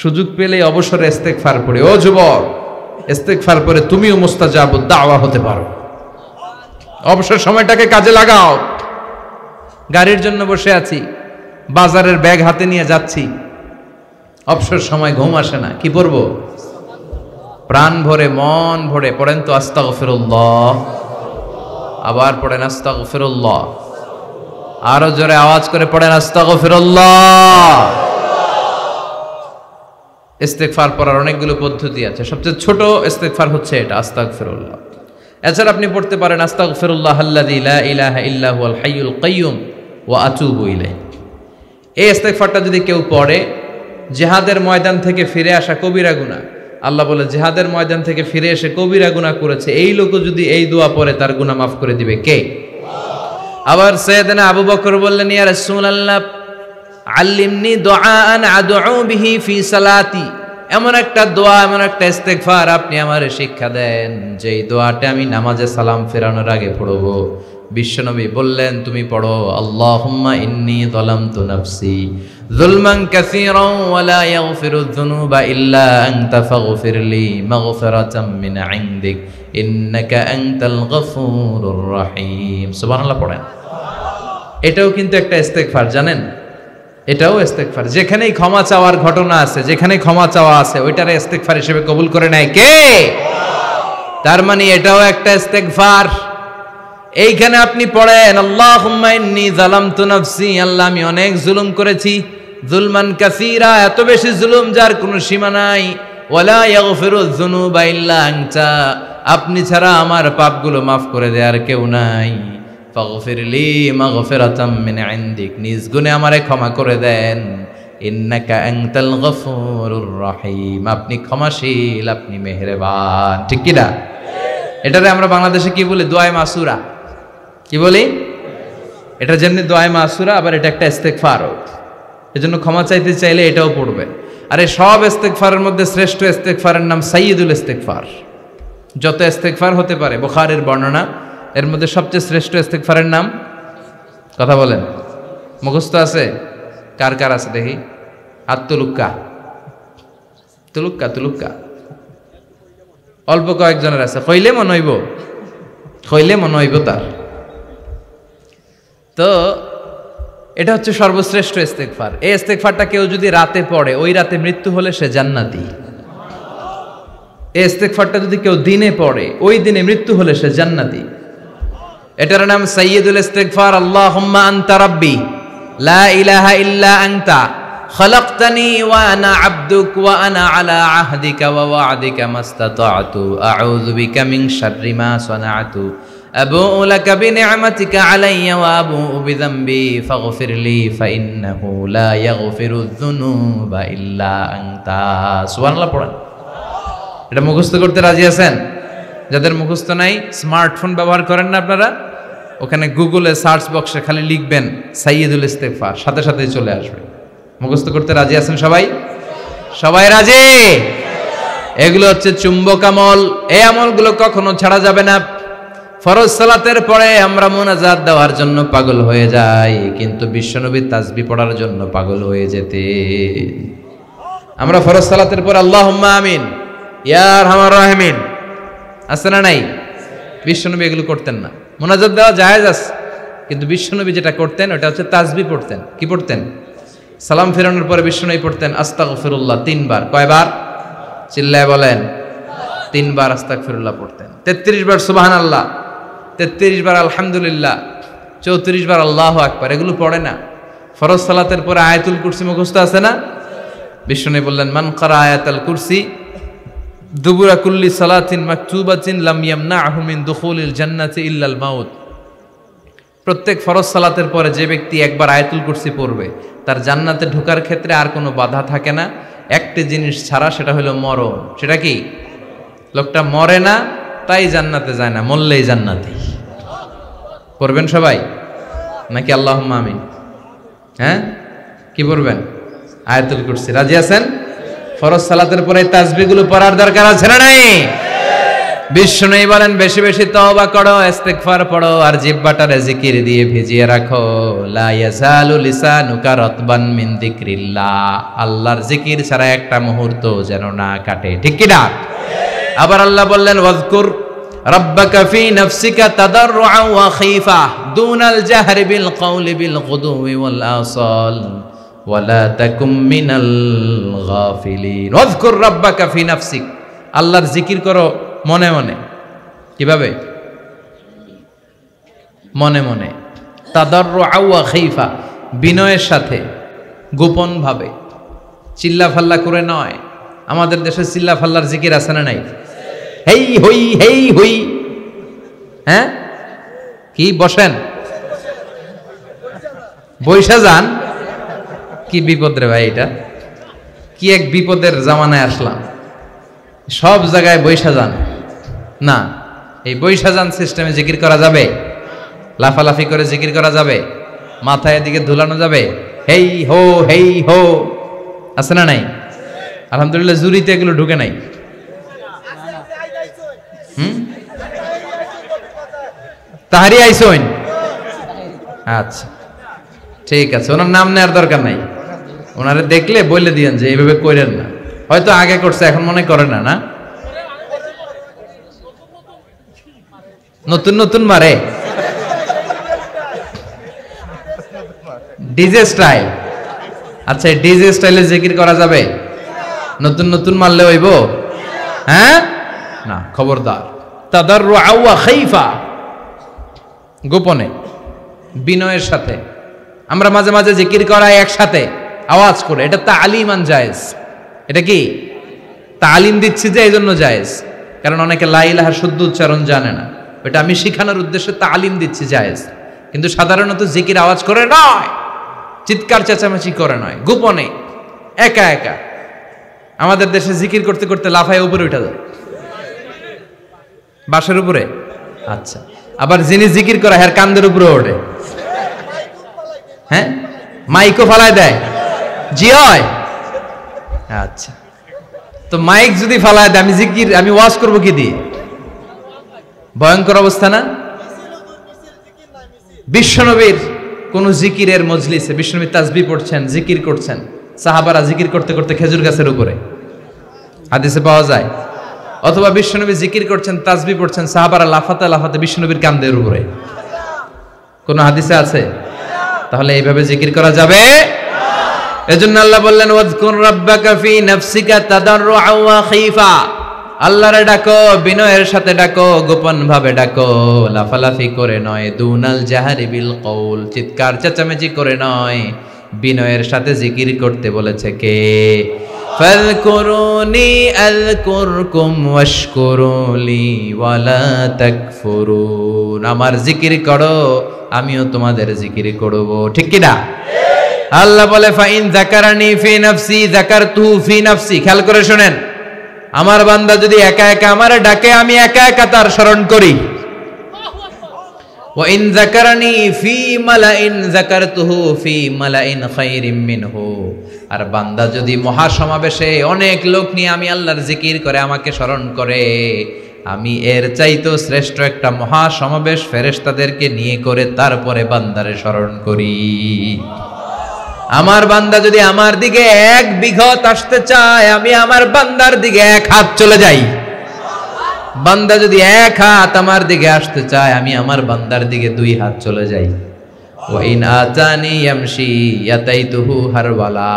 সুযোগ পেলে অবসরে ইস্তেগফার পড়ি। ও যুবক, ইস্তেগফার পড়ে তুমিও মুস্তাজাবুদ দাওয়া হতে পারো, অবসর সময়টাকে কাজে লাগাও। গাড়ির জন্য বসে আছি, বাজারের ব্যাগ হাতে নিয়ে যাচ্ছি, অবসর সময় ঘুম আসে না, কি পড়বো? প্রাণ ভরে মন ভরে পড়েন তো আস্তাগফিরুল্লাহ, আবার পড়েন আস্তাগফিরুল্লাহ, আরো জোরে আওয়াজ করে পড়েন আস্তাগফিরুল্লাহ। ইস্তেগফার পড়ার অনেকগুলো পদ্ধতি আছে, সবচেয়ে ছোট ইস্তেগফার হচ্ছে এটা, আস্তাগফিরুল্লাহ। এছাড়া আপনি পড়তে পারেন আস্তাগফিরুল্লাহ আল্লাযী লা ইলাহা ইল্লা হুয়াল হাইয়ুল কাইয়্যুম ওয়া আতুবু ইলাইহি। এই ইস্তেগফারটা যদি কেউ পড়ে, জিহাদের ময়দান থেকে ফিরে আসা কবিরা গুনাহ, আল্লাহ বলে জিহাদের ময়দান থেকে ফিরে এসে কবিরা গুনাহ করেছে, এই লোকও যদি এই দোয়া পড়ে তার গুনাহ মাফ করে দিবে কে? আবার সাইয়েদনা আবু বকর বললেন, ইয়া রাসূলুল্লাহ আল্লিমনি দুআআন আদউ বিহি ফি সালাতি, এমন একটা দোয়া, এমন একটা ইস্তেগফার আপনি আমারে শিক্ষা দেন যেই দোয়াটা আমি নামাজে সালাম ফেরানোর আগে পড়ব। বিশ্বনবী বললেন, তুমি পড়ো, আল্লাহুম্মা ইন্নী যালামতু নাফসি যুলমান কাসীরান ওয়া লা ইয়াগফিরুয যুনুবা ইল্লা আনতা ফাগফিরলি মাগফিরাতাম মিন ইনদিক ইন্নাকা আনতাল গফুরুর রহিম। সুবহানাল্লাহ পড়েন। এটাও কিন্তু একটা ইস্তেগফার, জানেন? এটাও ইস্তেগফার। যেখানেই ক্ষমা চাওয়ার ঘটনা আছে, যেখানে ক্ষমা চাওয়া আছে, ওইটারে ইস্তেগফার হিসেবে কবুল করে নেয় কে? তার মানে এটাও একটা ইস্তেগফার। এইখানে আপনি পড়েন, আল্লাহুম্মা ইন্নী যালামতু নাফসি, আল্লাহ আমি অনেক জুলুম করেছি, যুলমান কাসীরা, এত বেশি জুলুম যার কোনো সীমা নাই, ওয়ালা ইয়াগফিরুয যুনুবা ইল্লা আনতা, আপনি ছাড়া আমার পাপগুলো মাফ করে দেওয়ার কেউ নাই। ফাগফিরলি মাগফিরাতাম মিন ইনদিক, নিজ গুণে আমারে ক্ষমা করে দেন। ইন্নাকা আনতাল গফুরুর রহিম, আপনি ক্ষমাশীল, আপনি মেহেরবান। ঠিক কি না? এটারে আমরা বাংলাদেশে কি বলি? দোয়ায়ে মাসুরা। কি বলি? এটা যেমনি দোয়ায়ে মাসুরা, আবার এটা একটা ইস্তেগফারও। এজন্য ক্ষমা চাইতে চাইলে এটাও পড়বেন। আর এই সব ইস্তেগফারের মধ্যে শ্রেষ্ঠ ইস্তেগফারের নাম সাইয়্যিদুল ইস্তেগফার। যত ইস্তেগফার হতে পারে, বুখারীর বর্ণনা, এর মধ্যে সবচেয়ে শ্রেষ্ঠ ইস্তেগফারের নাম, কথা বলেন, মুখস্থ আছে? কার কার আছে দেখি? হাত তুলুক্কা, তুলুক্কা, তুলুক্কা, অল্প কয়েকজনের আছে। কইলে মনে হইব, কইলে মনে হইব তার। তো এটা হচ্ছে সর্বশ্রেষ্ঠ ইস্তেগফার। এই ইস্তেগফারটা কেউ যদি রাতে পড়ে, ওই রাতে মৃত্যু হলে সে জান্নাতি। এই ইস্তেগফারটা যদি কেউ দিনে পড়ে, ওই দিনে মৃত্যু হলে সে জান্নাতি। এটার নাম সাইয়্যিদুল ইস্তেগফার। আল্লাহুম্মা আনতা রাব্বি লা ইলাহা ইল্লা আনতা খালাকতানি ওয়া আনা আবদুক ওয়া আনা আলা আহদিকা ওয়া ওয়া'দিকা মাস্তাতা'তু আউযু বিকা মিন শাররি মা সানা'তু আবুউ লাকা বিনি'মাতিকা আলাইয়া ওয়া আবুউ বিযামবি ফাগফিরলি ফাইন্নাহু লা ইয়াগফিরুয যুনুবা ইল্লা আনতা। সুবহানাল্লাহ পড়েন। এটা মুখস্থ করতে রাজি আছেন? যাদের মুখস্থ নাই, স্মার্টফোন ব্যবহার করেন না আপনারা? ওখানে গুগলে সার্চ বক্সে খালি লিখবেন সাইয়্যিদুল ইস্তেগফার, সাথে সাথেই চলে আসবে। মুখস্থ করতে রাজি আছেন সবাই? সবাই রাজি? এগুলো হচ্ছে চুম্বক আমল। এই আমলগুলো কখনো ছাড়া যাবে না। ফরজ সালাতের পরে আমরা মুনাজাত দেওয়ার জন্য পাগল হয়ে যাই, কিন্তু বিশ্বনবীর তাসবিহ পড়ার জন্য পাগল হয়ে যেতে। আমরা ফরজ সালাতের পর আল্লাহুম্মা আমিন ইয়া আরহামার রাহিমিন আছে না নাই? বিশ্বনবী এগুলো করতেন না। মোনাজাত দেওয়া জায়েজ আছে, কিন্তু বিশ্বনবী যেটা করতেন ওটা হচ্ছে তাসবিহ পড়তেন। কি পড়তেন? সালাম ফেরানোর পরে বিশ্বনবী পড়তেন আস্তাগফিরুল্লাহ 3 বার। কয়বার? চিল্লায় বলেন। 3 বার আস্তাগফিরুল্লাহ পড়তেন। 33 বার সুবহানাল্লাহ, 33 বার আলহামদুলিল্লাহ, 34 বার আল্লাহু আকবার। এগুলো পড়ে না। ফরজ সালাতের পরে আয়াতুল কুরসি মুখস্থ আছে না? বিশ্বনবী বললেন মান ক্বারা আয়াতুল কুরসি দুবুরা কুল্লি সালাতিন মাকতুবাতিন লাম ইয়ামনাহু মিন দুখুলিল জান্নাতি ইল্লাল মাউত। প্রত্যেক ফরজ সালাতের পরে যে ব্যক্তি একবার আয়াতুল কুরসি পড়বে তার জান্নাতে ঢোকার ক্ষেত্রে আর কোনো বাধা থাকে না, একটি জিনিস ছাড়া, সেটা হলো মরণ। সেটা কি? লোকটা মরে না তাই জান্নাতে যায় না, মরলেই জান্নাতি। পড়বেন সবাই নাকি আল্লাহুম্মা আমিন? হ্যাঁ, কি পড়বেন? আয়াতুল কুরসি। রাজি আছেন? ফরজ সালাতের পরে তাসবিহগুলো পড়ার দরকার আছে না নাই? বিশ্বনবী বলেন বেশি বেশি তওবা করো, ইস্তিগফার পড়ো, আর জিহ্বাটারে জিকির দিয়ে ভিজিয়ে রাখো। লা ইয়াজালু লিসানুকা রাতবান মিন যিকরিল্লাহ। আল্লাহর জিকির ছাড়া একটা মুহূর্ত যেন না কাটে। ঠিক কি না? আবার আল্লাহ বললেন ওয়াজকুর রাব্বাকা ফি নাফসিকা তাদাররুআন ওয়া খীফা দুনাল জাহরি বিল কওলি বিল গুদুই ওয়াল আসাল ওয়ালা তাকুম মিনাল গাফিলিন। ওয়াজকুর রাব্বাকা ফি নাফসিক। আল্লাহর জিকির করো মনে মনে। কিভাবে? মনে মনে। তাদাররুআন ওয়া খীফা, বিনয়ের সাথে, গোপন ভাবে, চিল্লা ফাল্লা করে নয়। আমাদের দেশে চিল্লা ফাল্লার জিকির আছে না নাই? হেই হই হেই হই। হ্যাঁ, কি বসেন বৈশা যান? কি বিপদ রে ভাই, এটা কি এক বিপদের জামানায় আসলাম। সব জায়গায় বৈশা যান না। এই বৈশা যান সিস্টেমে জিকির করা যাবে? লাফালাফি করে জিকির করা যাবে? মাথায় এদিকে ধুলানো যাবে? হেই হো হেই হো আছে না নাই? আলহামদুলিল্লাহ জুরিতে এগুলো ঢুকে নাই। তাহারি আইসোন? আচ্ছা ঠিক আছে, ওনার নাম নেওয়ার দরকার নাই। ওনারে দেখলে বলে দিয়েন যে এইভাবে করেন না। হয়তো আগে করছে, এখন মনে করে না। না, নতুন নতুন মারে ডিজে স্টাইল। আচ্ছা, ডিজে স্টাইলে জিকির করা যাবে? নতুন নতুন মারলে হইব? হ্যাঁ না, খবরদার। তাদাররুআন ওয়া খীফা, গোপনে বিনয়ের সাথে। আমরা মাঝে মাঝে জিকির করাই একসাথে আওয়াজ করে, এটা তালিমান জায়েজ। এটা কি তালিম দিচ্ছি যে এই জন্য জায়েজ, কারণ অনেকে লা ইলাহা শুদ্ধ উচ্চারণ জানে না। এটা আমি শিখানোর উদ্দেশ্যে তালিম দিচ্ছি, জায়েজ। কিন্তু সাধারণত জিকির আওয়াজ করে নয়, চিৎকার চেঁচামেচি করে নয়, গোপনে একা একা। আমাদের দেশে জিকির করতে করতে লাফায় উপরে উঠা যায়, বাসের উপরে। আচ্ছা, আবার যিনি জিকির করে হ্যাঁ কান্দের উপরে ওঠে। হ্যাঁ, মাইকও ফালায় দেয়। জি হয়? আচ্ছা, তো মাইক যদি ফালায় দেয়, আমি জিকির, আমি ওয়াজ করবো কি দিয়ে? ভয়ঙ্কর অবস্থা না? বিশ্বনবীর কোন জিকিরের মজলিসে বিশ্বনবী তাসবিহ পড়ছেন, জিকির করছেন, সাহাবারা জিকির করতে করতে খেজুর গাছের উপরে, হাদিসে পাওয়া যায়। অথবা বিশ্বনবী জিকির করছেন, তাসবিহ পড়ছেন, সাহাবারা লাফাতে লাফাতে বিশ্বনবীর কাঁধের উপরে। কোন হাদিসে আছে? তাহলে এইভাবে জিকির করা যাবে? এজন্য আল্লাহ বললেন ওয়াজকুর রাব্বাকা ফি নাফসিকা তাদাররুআন ওয়া খীফা। আল্লাহরে ডাকো, বিনয়ের সাথে ডাকো, গোপন ভাবে ডাকো, লাফালাফি করে নয়। দুনাল জাহরি বিল কওল, চিৎকার চেঁচামেচি করে নয়, বিনয়ের সাথে জিকির করতে বলেছে কে? ফাযকুরুনি আযকুরকুম ওয়াশকুরুলি ওয়ালা তাকফুরুন। আমার জিকির করো, আমিও তোমাদের জিকির করব। ঠিক কি না? আল্লাহ বলে ফাইন যাকারানি ফি নাফসি যাকারতুহু ফি নাফসি। খেয়াল করে শুনেন, আমার বান্দা যদি একা একা আমারে ডাকে, আমি একা একা তার স্মরণ করি। ওয়া ইন যাকারানি ফি মালাইন যাকারতুহু ফি মালাইন খায়রিম মিনহু। আর বান্দা যদি মহাসমাবেশে অনেক লোক নিয়ে আমি আল্লাহর জিকির করে, আমাকে স্মরণ করে, আমি এর চাইতেও শ্রেষ্ঠ একটা মহাসমাবেশ ফেরেশতাদেরকে নিয়ে করে তারপরে বান্দারে স্মরণ করি। আমার বান্দা যদি আমার দিকে 1 বিঘত আসতে চায়, আমি আমার বান্দার দিকে 1 হাত চলে যাই। বান্দা যদি এক হাত আমার দিকে আসতে চায়, আমি আমার বান্দার দিকে দুই হাত চলে যাই। ওয়া ইন আতানি ইয়ামশি ইয়াতাইতুহু হারওয়ালা,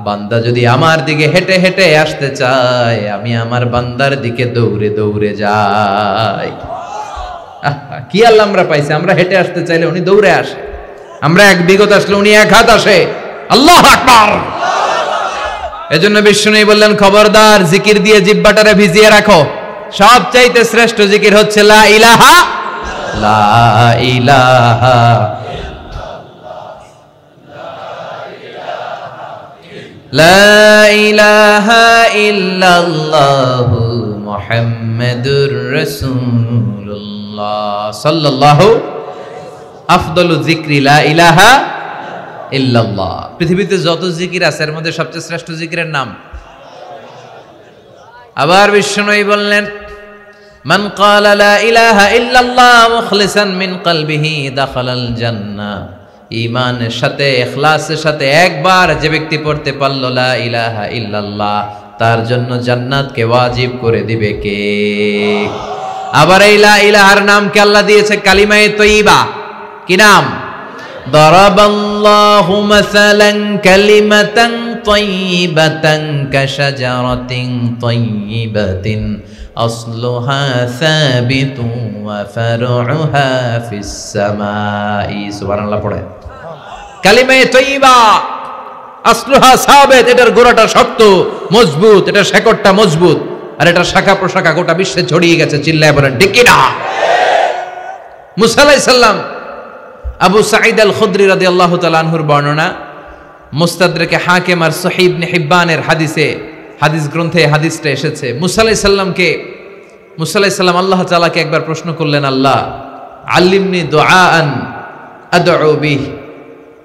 বান্দা যদি আমার দিকে হেঁটে হেঁটে আসতে চায়, আমি আমার বান্দার দিকে দৌড়ে দৌড়ে যাই। কি আল্লাহ আমরা পাইছি, আমরা হেঁটে আসতে চাইলে উনি দৌড়ে আসে, আমরা এক বিগত আসলে উনি এক হাত আসে। আল্লাহু আকবার। এজন্য বিষ্ণু বললেন, খবরদার জিকির দিয়ে জিহ্বাটারে ভিজিয়ে রাখো। সবচাইতে শ্রেষ্ঠ জিকির হচ্ছে লা ইলাহা, লা ইলাহা, লা ইলাহা ইল্লাল্লাহু মুহাম্মাদুর রাসূলুল্লাহ সাল্লাল্লাহু আফদলু যিকরি লা ইলাহা ইল্লাল্লাহ। পৃথিবীতে যত জিকির আছে এর মধ্যে সবচেয়ে শ্রেষ্ঠ জিকিরের নাম। আবার বিষ্ণু বললেন, মান ক্বালা লা ইলাহা ইল্লাল্লাহ মুখলিসান মিন কলবিহি দাখালাল জান্নাহ। ঈমানের সাথে ইখলাসের সাথে একবার যে ব্যক্তি পড়তে পারল লা ইলাহা ইল্লাল্লাহ, তার জন্য জান্নাতকে ওয়াজিব করে দিবে কে? আবার এই লা ইলাহার নামকে আল্লাহ দিয়েছে কালিমায়ে তয়্যিবা। কি নাম? দারাবাল্লাহু মাসালান কালিমাতান তয়্যিবাতান কাশাজারাতিন তয়্যিবাতিন আসলুহা সাবিতুন ওয়া ফারউহা ফিস সামাই। সুবহানাল্লাহ পড়ে। কালিমায়ে তয়্যিবা আসলুহা সাবিত, এটার গোড়াটা শক্ত মজবুত, এটার শেকড়টা মজবুত, আর এটার শাখা প্রশাখা গোটা বিশ্বে ছড়িয়ে গেছে। চিল্লায় বলেন ঠিক কি না? মুসা আলাইহিস সালাম, আবু সাঈদ আল খুদরি রাদিয়াল্লাহু তাআলা আনহুর বর্ণনা, মুস্তাদরাকে হাকিম আর সহিহ ইবনে হিব্বানের হাদিসে, হাদিস গ্রন্থে হাদিসটা এসেছে। মুসা আলাইহিস সালাম আল্লাহ তাআলাকে একবার প্রশ্ন করলেন, আল্লাহ আল্লিমনি দুআআন আদউ বিহি,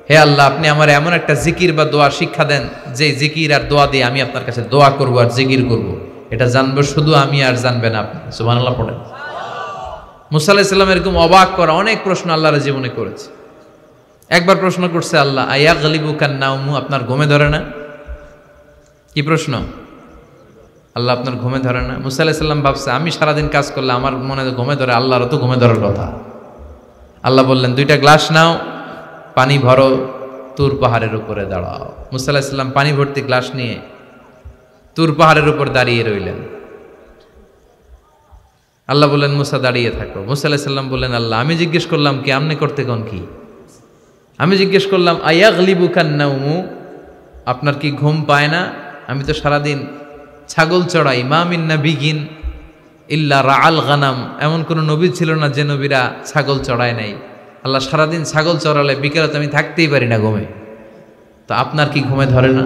হে আল্লাহ আপনি আমার এমন একটা জিকির বা দোয়া শিক্ষা দেন যে জিকির আর দোয়া দিয়ে আমি আপনার কাছে দোয়া করব আর জিকির করব, এটা জানবো শুধু আমি আর জানবেন আপনি। সুবহানাল্লাহ পড়েন। মুসা আলাইহিস সালাম এরকম অবাক করা অনেক প্রশ্ন আল্লাহর জীবনে করেছে। একবার প্রশ্ন করছে আল্লাহ, আয়াগলিবুকান নাওমু, আপনার ঘুমে ধরে না? কি প্রশ্ন? আল্লাহ আপনার ঘুমে ধরে না? মুসা আলাইহিস সালাম ভাবছে আমি সারাদিন কাজ করলে আমার মনে ঘুমে ধরে, আল্লাহরও তো ঘুমে ধরার কথা। আল্লাহ বললেন, দুইটা গ্লাস নাও, পানি ভরো, তুর পাহাড়ের উপরে দাঁড়াও। মুসা আলাইহিস সালাম পানি ভর্তি গ্লাস নিয়ে তুর পাহাড়ের উপর দাঁড়িয়ে রইলেন। আল্লাহ বললেন, মুসা দাঁড়িয়ে থাকো। মুসা আলাইহিস সালাম বললেন, আল্লাহ আমি জিজ্ঞেস করলাম কি, আমনে করতে কোন কি? আমি জিজ্ঞেস করলাম আয়াগলিবুকান নাওমু, আপনার কি ঘুম পায় না? আমি তো সারাদিন ছাগল চড়াই। মা মিন নাবিয়িন ইল্লা রাআল গানাম, এমন কোন নবী ছিল না যে নবীরা ছাগল চড়ায় নাই। আল্লাহ সারাদিন ছাগল চড়ালে বিকেলে তো আমি থাকতেই পারি না ঘুমে, তো আপনার কি ঘুমে ধরে না?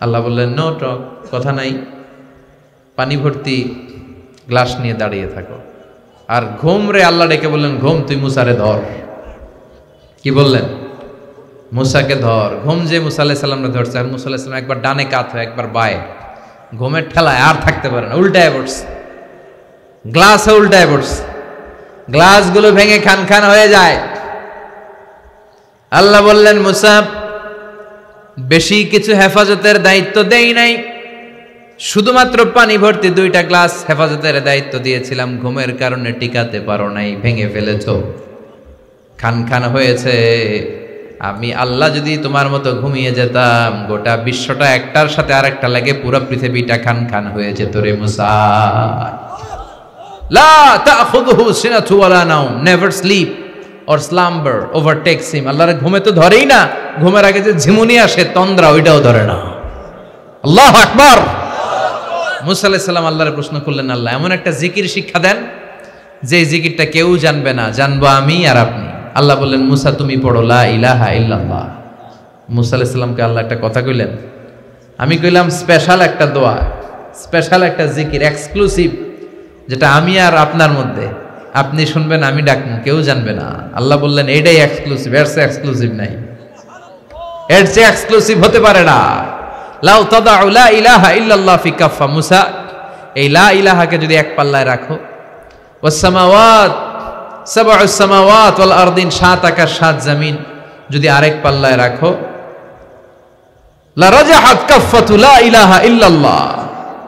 আল্লাহ বললেন, নো টক, কথা নাই, পানি ভর্তি গ্লাস নিয়ে দাঁড়িয়ে থাকো। আর ঘুম রে আল্লাহ ডেকে বললেন, ঘুম তুই মুসারে ধর। কি বললেন? মুসাকে ধর। ঘুম যে মুসা আলাইহিস সালামকে ধরছে, আর মুসা আলাইহিস সালাম একবার ডানে কাত হয় একবার বায়ে, ঘুমের ঠেলায় আর থাকতে পারে না, উল্টায় পড়ছে, গ্লাসে উল্টায় পড়ছে, গ্লাসগুলো ভেঙে খান খান হয়ে যায়। আল্লাহ বললেন, মুসা বেশি কিছু হেফাজতের দায়িত্ব দেই নাই, শুধুমাত্র পানি ভর্তি দুইটা গ্লাস হেফাজতের দায়িত্ব দিয়েছিলাম, ঘুমের কারণে টিকাতে পারো নাই, ভেঙে ফেলেছ, খান খান হয়েছে। আমি আল্লাহ যদি তোমার মতো ঘুমিয়ে যেতাম, গোটা বিশ্বটা একটার সাথে আরেকটা লাগে পুরো পৃথিবীটা খান খান হয়ে যেত রে মুসা। লা তাখুযুহু সিনাতু ওয়ালা নাওম, never sleep or slumber overtakes him. আল্লাহর ঘুমে তো ধরেই না, ঘুমের আগে যে ঝিমুনি আসে তন্দ্রা, ওইটাও ধরে না। আল্লাহু আকবার। মুসা আলাইহিস সালাম আল্লাহর প্রশ্ন করলেন, আল্লাহ এমন একটা জিকির শিক্ষা দেন যে জিকিরটা কেউ জানবে না, জানবো আমি আর আপনি। আল্লাহ বললেন, মুসা তুমি পড়ো লা ইলাহা ইল্লাল্লাহ। মুসা আলাইহিস সালামকে আল্লাহ একটা কথা কইলেন, আমি কইলাম স্পেশাল একটা দোয়া, স্পেশাল একটা জিকির, এক্সক্লুসিভ, যেটা আমি আর আপনার মধ্যে, আপনি শুনবেন আমি ডাকবো, কেউ জানবে না। আল্লাহ বললেন, এইটাই এক্সক্লুসিভ, এর চেয়ে এক্সক্লুসিভ নাই, এর চেয়ে এক্সক্লুসিভ হতে পারে না। লাউ তাদাউ লা ইলাহা ইল্লাল্লাহ ফি কাফা, মুসা এই লা ইলাহাকে যদি এক পাল্লায় রাখো, ওয়াস সামাওয়াত সাবউস সামাওয়াত ওয়াল আরদিন, সাত আকাশ সাত জমিন যদি আরেক পাল্লায় রাখো, লা রাজাহাত কাফাতু লা ইলাহা ইল্লাল্লাহ,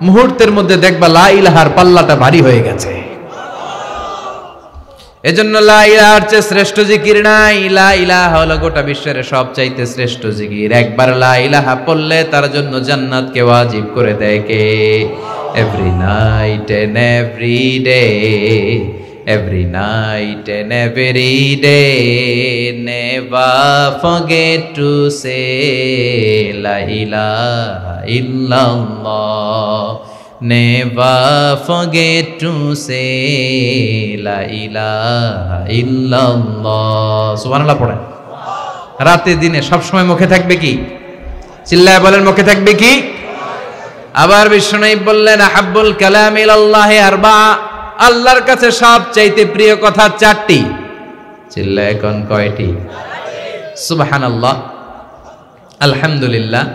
মুহূর্তের মধ্যে দেখবা লা ইলাহার পাল্লাটা ভারী হয়ে গেছে। এজন্য লা ইলাহার চেয়ে শ্রেষ্ঠ জিকির নাই। লা ইলাহা হলো গোটা বিশ্বের সবচাইতে শ্রেষ্ঠ জিকির। একবার লা ইলাহা পড়লে তার জন্য জান্নাতকে ওয়াজিব করে দেয় কে? Every night and every day, every night and every day, never forget to say লা ইলাহা ইল্লাল্লাহ, never forget to say la ilaha illallah। সুবহানাল্লাহ পড়েন। রাতে দিনে সব সময় মুখে থাকবে কি? চিল্লায় বলেন, মুখে থাকবে কি? আবার বিশ্বনবী বললেন, আহাব্বুল কালাম ইলাল্লাহি আরবা, আল্লাহর কাছে সবচাইতে প্রিয় কথা চারটি। চিল্লায় কোন কয়টি? সুবহানাল্লাহ, আলহামদুলিল্লাহ,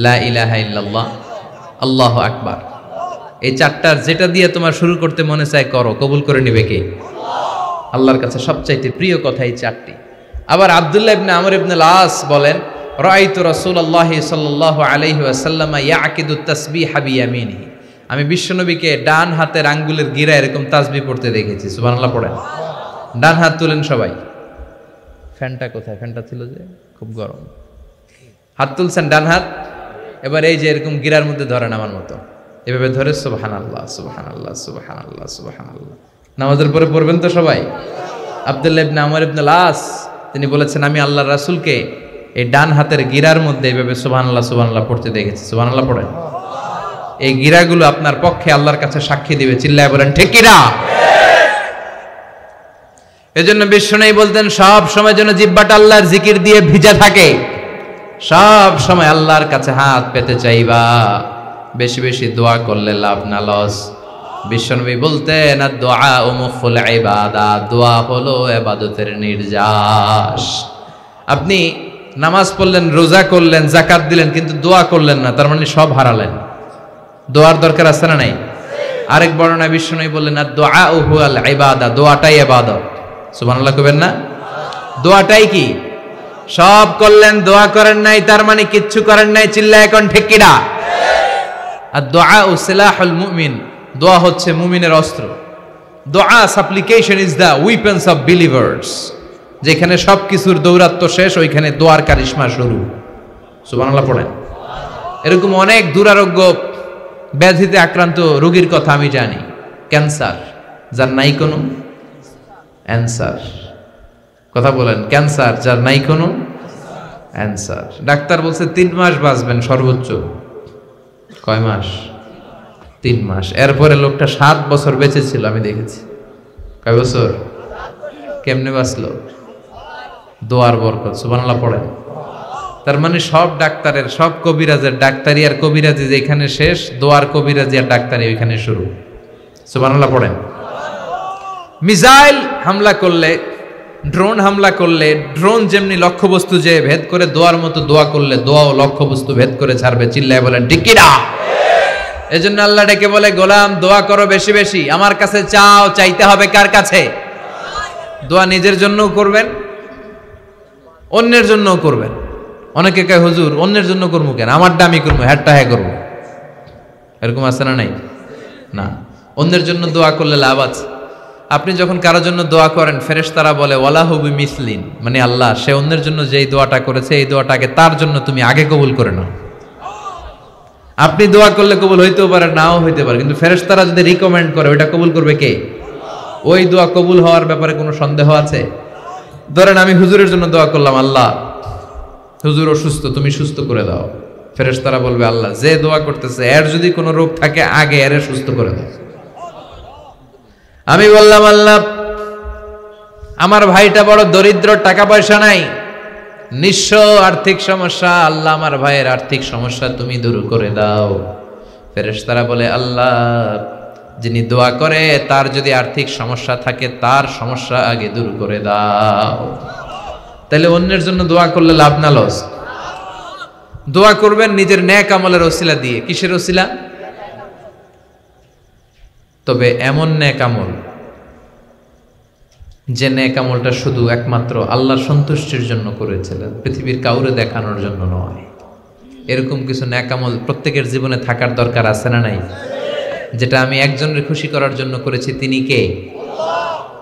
লা ইলাহা ইল্লাল্লাহ, আল্লাহু আকবার। এই চারটার যেটা দিয়ে তোমার শুরু করতে মনে চায় করো, কবুল করে নিবে কে? আল্লাহর কাছে সবচাইতে প্রিয় কথা এই চারটি। আবার আব্দুল্লাহ ইবনে আমর ইবনে আল-আস বলেন, রাআইতু রাসূলুল্লাহি সাল্লাল্লাহু আলাইহি ওয়াসাল্লাম ইয়াকিদু তাসবিহা বিয়ামিনিহি, আমি বিশ্বনবীকে ডান হাতের আঙ্গুলের গিরা এরকম তাসবিহ পড়তে দেখেছি। সুবহানাল্লাহ পড়েন। ডান হাত তুলেন সবাই। ফ্যানটা কোথায়? ফ্যানটা ছিল যে, খুব গরম। হাত তুলছেন ডান হাত, এবার এই যে এরকম গিরার মধ্যে ধরেন আমার মতো, এভাবে ধরে সুবহানাল্লাহ সুবহানাল্লাহ সুবহানাল্লাহ সুবহানাল্লাহ। নামাজের পরে পড়বেন তো সবাই। আব্দুল্লাহ ইবনে আমর ইবনে আল-আস তিনি বলেছেন, আমি আল্লাহর রাসূলকে এই ডান হাতের গিরার মধ্যে এইভাবে সুবহানাল্লাহ সুবহানাল্লাহ পড়তে দেখেছি। সুবহানাল্লাহ পড়েন। এই গিরাগুলো আপনার পক্ষে আল্লাহর কাছে সাক্ষী দিবে। চিল্লায় বলেন ঠিক কি না? এজন্য বিশ্বনবী বলতেন, সব সময় যেন জিহ্বাটা আল্লাহর জিকির দিয়ে ভিজা থাকে। সব সময় আল্লাহর কাছে হাত পেতে চাইবা। বেশি বেশি দোয়া করলে লাভ না লস। বিশ্বনবী বলতেন, দোয়া ও মুখুল ইবাদা, দোয়া হলো ইবাদতের নির্যাস। আপনি নামাজ পড়লেন, রোজা করলেন, যাকাত দিলেন, কিন্তু দোয়া করলেন না, তার মানে সব হারালেন। দোয়ার দরকার আছে না নাই? আরেক বর্ণনায় বিশ্বনবী বললেন, দোয়া ও হুয়াল ইবাদা, দোয়াটাই ইবাদত। সুবহানাল্লাহ কইবেন না? দোয়াটাই কি? সব করলেন, দোয়া করেন নাই, তার মানে কিচ্ছু করেন নাই। চিল্লায় এখন ঠিক কিনা? আর দোয়া ও সিলাহুল মুমিন, দোয়া হচ্ছে মুমিনের অস্ত্র। দোয়া সাপ্লিকেশন is the weapons of believers. যেখানে সব কিছুর দৌরাত্ম্য শেষ, ওইখানে দোয়ার কারিশমা শুরু। সুবহানাল্লাহ পড়েন। এরকম অনেক দুরারোগ্য ব্যাধিতে আক্রান্ত রোগীর কথা আমি জানি। ক্যান্সার, যার নাই কোনো অ্যান্সার। কথা বলেন, ক্যান্সার যার নাই কোনো অ্যান্সার। ডাক্তার বলছে 3 মাস বাঁচবেন সর্বোচ্চ। কয় মাস? 3 মাস। এরপরে লোকটা 7 বছর বেঁচে ছিল, আমি দেখেছি। কয় বছর? কেমনে বাঁচলো? দোয়ার বরকত। সুবহানাল্লাহ পড়েন। তার মানে সব ডাক্তারের, সব কবিরাজের ডাক্তারি আর কবিরাজি যেখানে শেষ, দোয়ার কবিরাজি আর ডাক্তারি ওইখানে শুরু। সুবহানাল্লাহ পড়েন। মিসাইল হামলা করলে, ড্রোন হামলা করলে, ড্রোন যেমনি লক্ষ্যবস্তু যে ভেদ করে, দোয়ার মতো দোয়া করলে দোয়াও লক্ষ্যবস্তু ভেদ করে ছাড়বে। চিল্লায় বলেন ঠিক কি না? এজন্য আল্লাহ ডেকে বলে, গোলাম দোয়া করো বেশি বেশি, আমার কাছে চাও। চাইতে হবে কার কাছে? দোয়া নিজের জন্যও করবেন, অন্যের জন্যও করবেন। অনেকে কয়, হুজুর অন্যের জন্য করবো কেন, আমার দামি করবো, হ্যাটটা হ্যাঁ করবো। এরকম আছে না নাই? না, অন্যের জন্য দোয়া করলে লাভ আছে। আপনি যখন কারোর জন্য দোয়া করেন, ফেরেশতারা বলে ওয়ালাহু বিমিসলিন, মানে আল্লাহ সে অন্যের জন্য যেই দোয়াটা করেছে, এই দোয়াটাকে তার জন্য তুমি আগে কবুল করে নাও। আপনি দোয়া করলে কবুল হইতেও পারে, নাও হইতে পারে, কিন্তু ফেরেশতারা যদি রিকমেন্ড করে, ওইটা কবুল করবে কে? ওই দোয়া কবুল হওয়ার ব্যাপারে কোনো সন্দেহ আছে? ধরেন আমি হুজুরের জন্য দোয়া করলাম, আল্লাহ হুজুর অসুস্থ, তুমি সুস্থ করে দাও। ফেরেশতারা বলবে, আল্লাহ যে দোয়া করতেছে এর যদি কোনো রোগ থাকে, আগে এর সুস্থ করে দাও। আমি বললাম, আল্লাহ আমার ভাইটা বড় দরিদ্র, টাকা পয়সা নাই, নিঃস্ব, আর্থিক সমস্যা, আল্লাহ আমার ভাইয়ের আর্থিক সমস্যা তুমি দূর করে দাও। ফেরেশতারা বলে, আল্লাহ যিনি দোয়া করে তার যদি আর্থিক সমস্যা থাকে, তার সমস্যা আগে দূর করে দাও। তাহলে অন্যের জন্য দোয়া করলে লাভ না লস? দোয়া করবেন নিজের নেক আমলের ওসিলা দিয়ে। কিসের ওসিলা? তবে এমন নেক আমল, যে নেক আমলটা শুধু একমাত্র আল্লাহর সন্তুষ্টির জন্য করেছিলেন, পৃথিবীর কাউরে দেখানোর জন্য নয়। এরকম কিছু নেক আমল প্রত্যেকের জীবনে থাকার দরকার আছে না নাই? যেটা আমি একজনের খুশি করার জন্য করেছি, তিনি কে?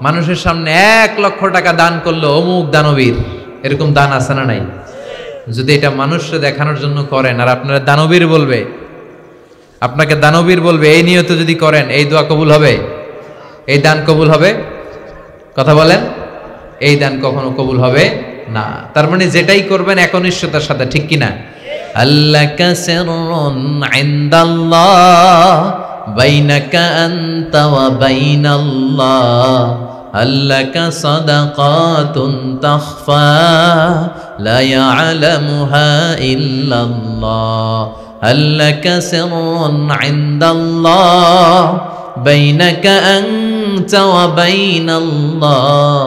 মানুষের সামনে 1 লক্ষ টাকা দান করলো অমুক দানবীর, এরকম দান আছে না নাই? যদি এটা মানুষকে দেখানোর জন্য করেন আর আপনারা দানবীর বলবে, আপনাকে দানবীর বলবে, এই নিয়তে যদি করেন এই দোয়া কবুল হবে? এই দান কবুল হবে? কথা বলেন, এই দান কখনো কবুল হবে না। তার মানে যেটাই করবেন একনিষ্ঠতার সাথে, ঠিক কিনা? আল্লাকা সিররুন ইনদাল্লাহ বাইনাকা আনতা ওয়া বাইনাল্লাহ, আল্লাকা সাদাকাতুন তাখফা লা ইয়ালামুহা ইল্লাল্লাহ, আল্লাকা সিররুন ইনদাল্লাহ বাইনাকা আনতা ওয়া বাইনাল্লাহ,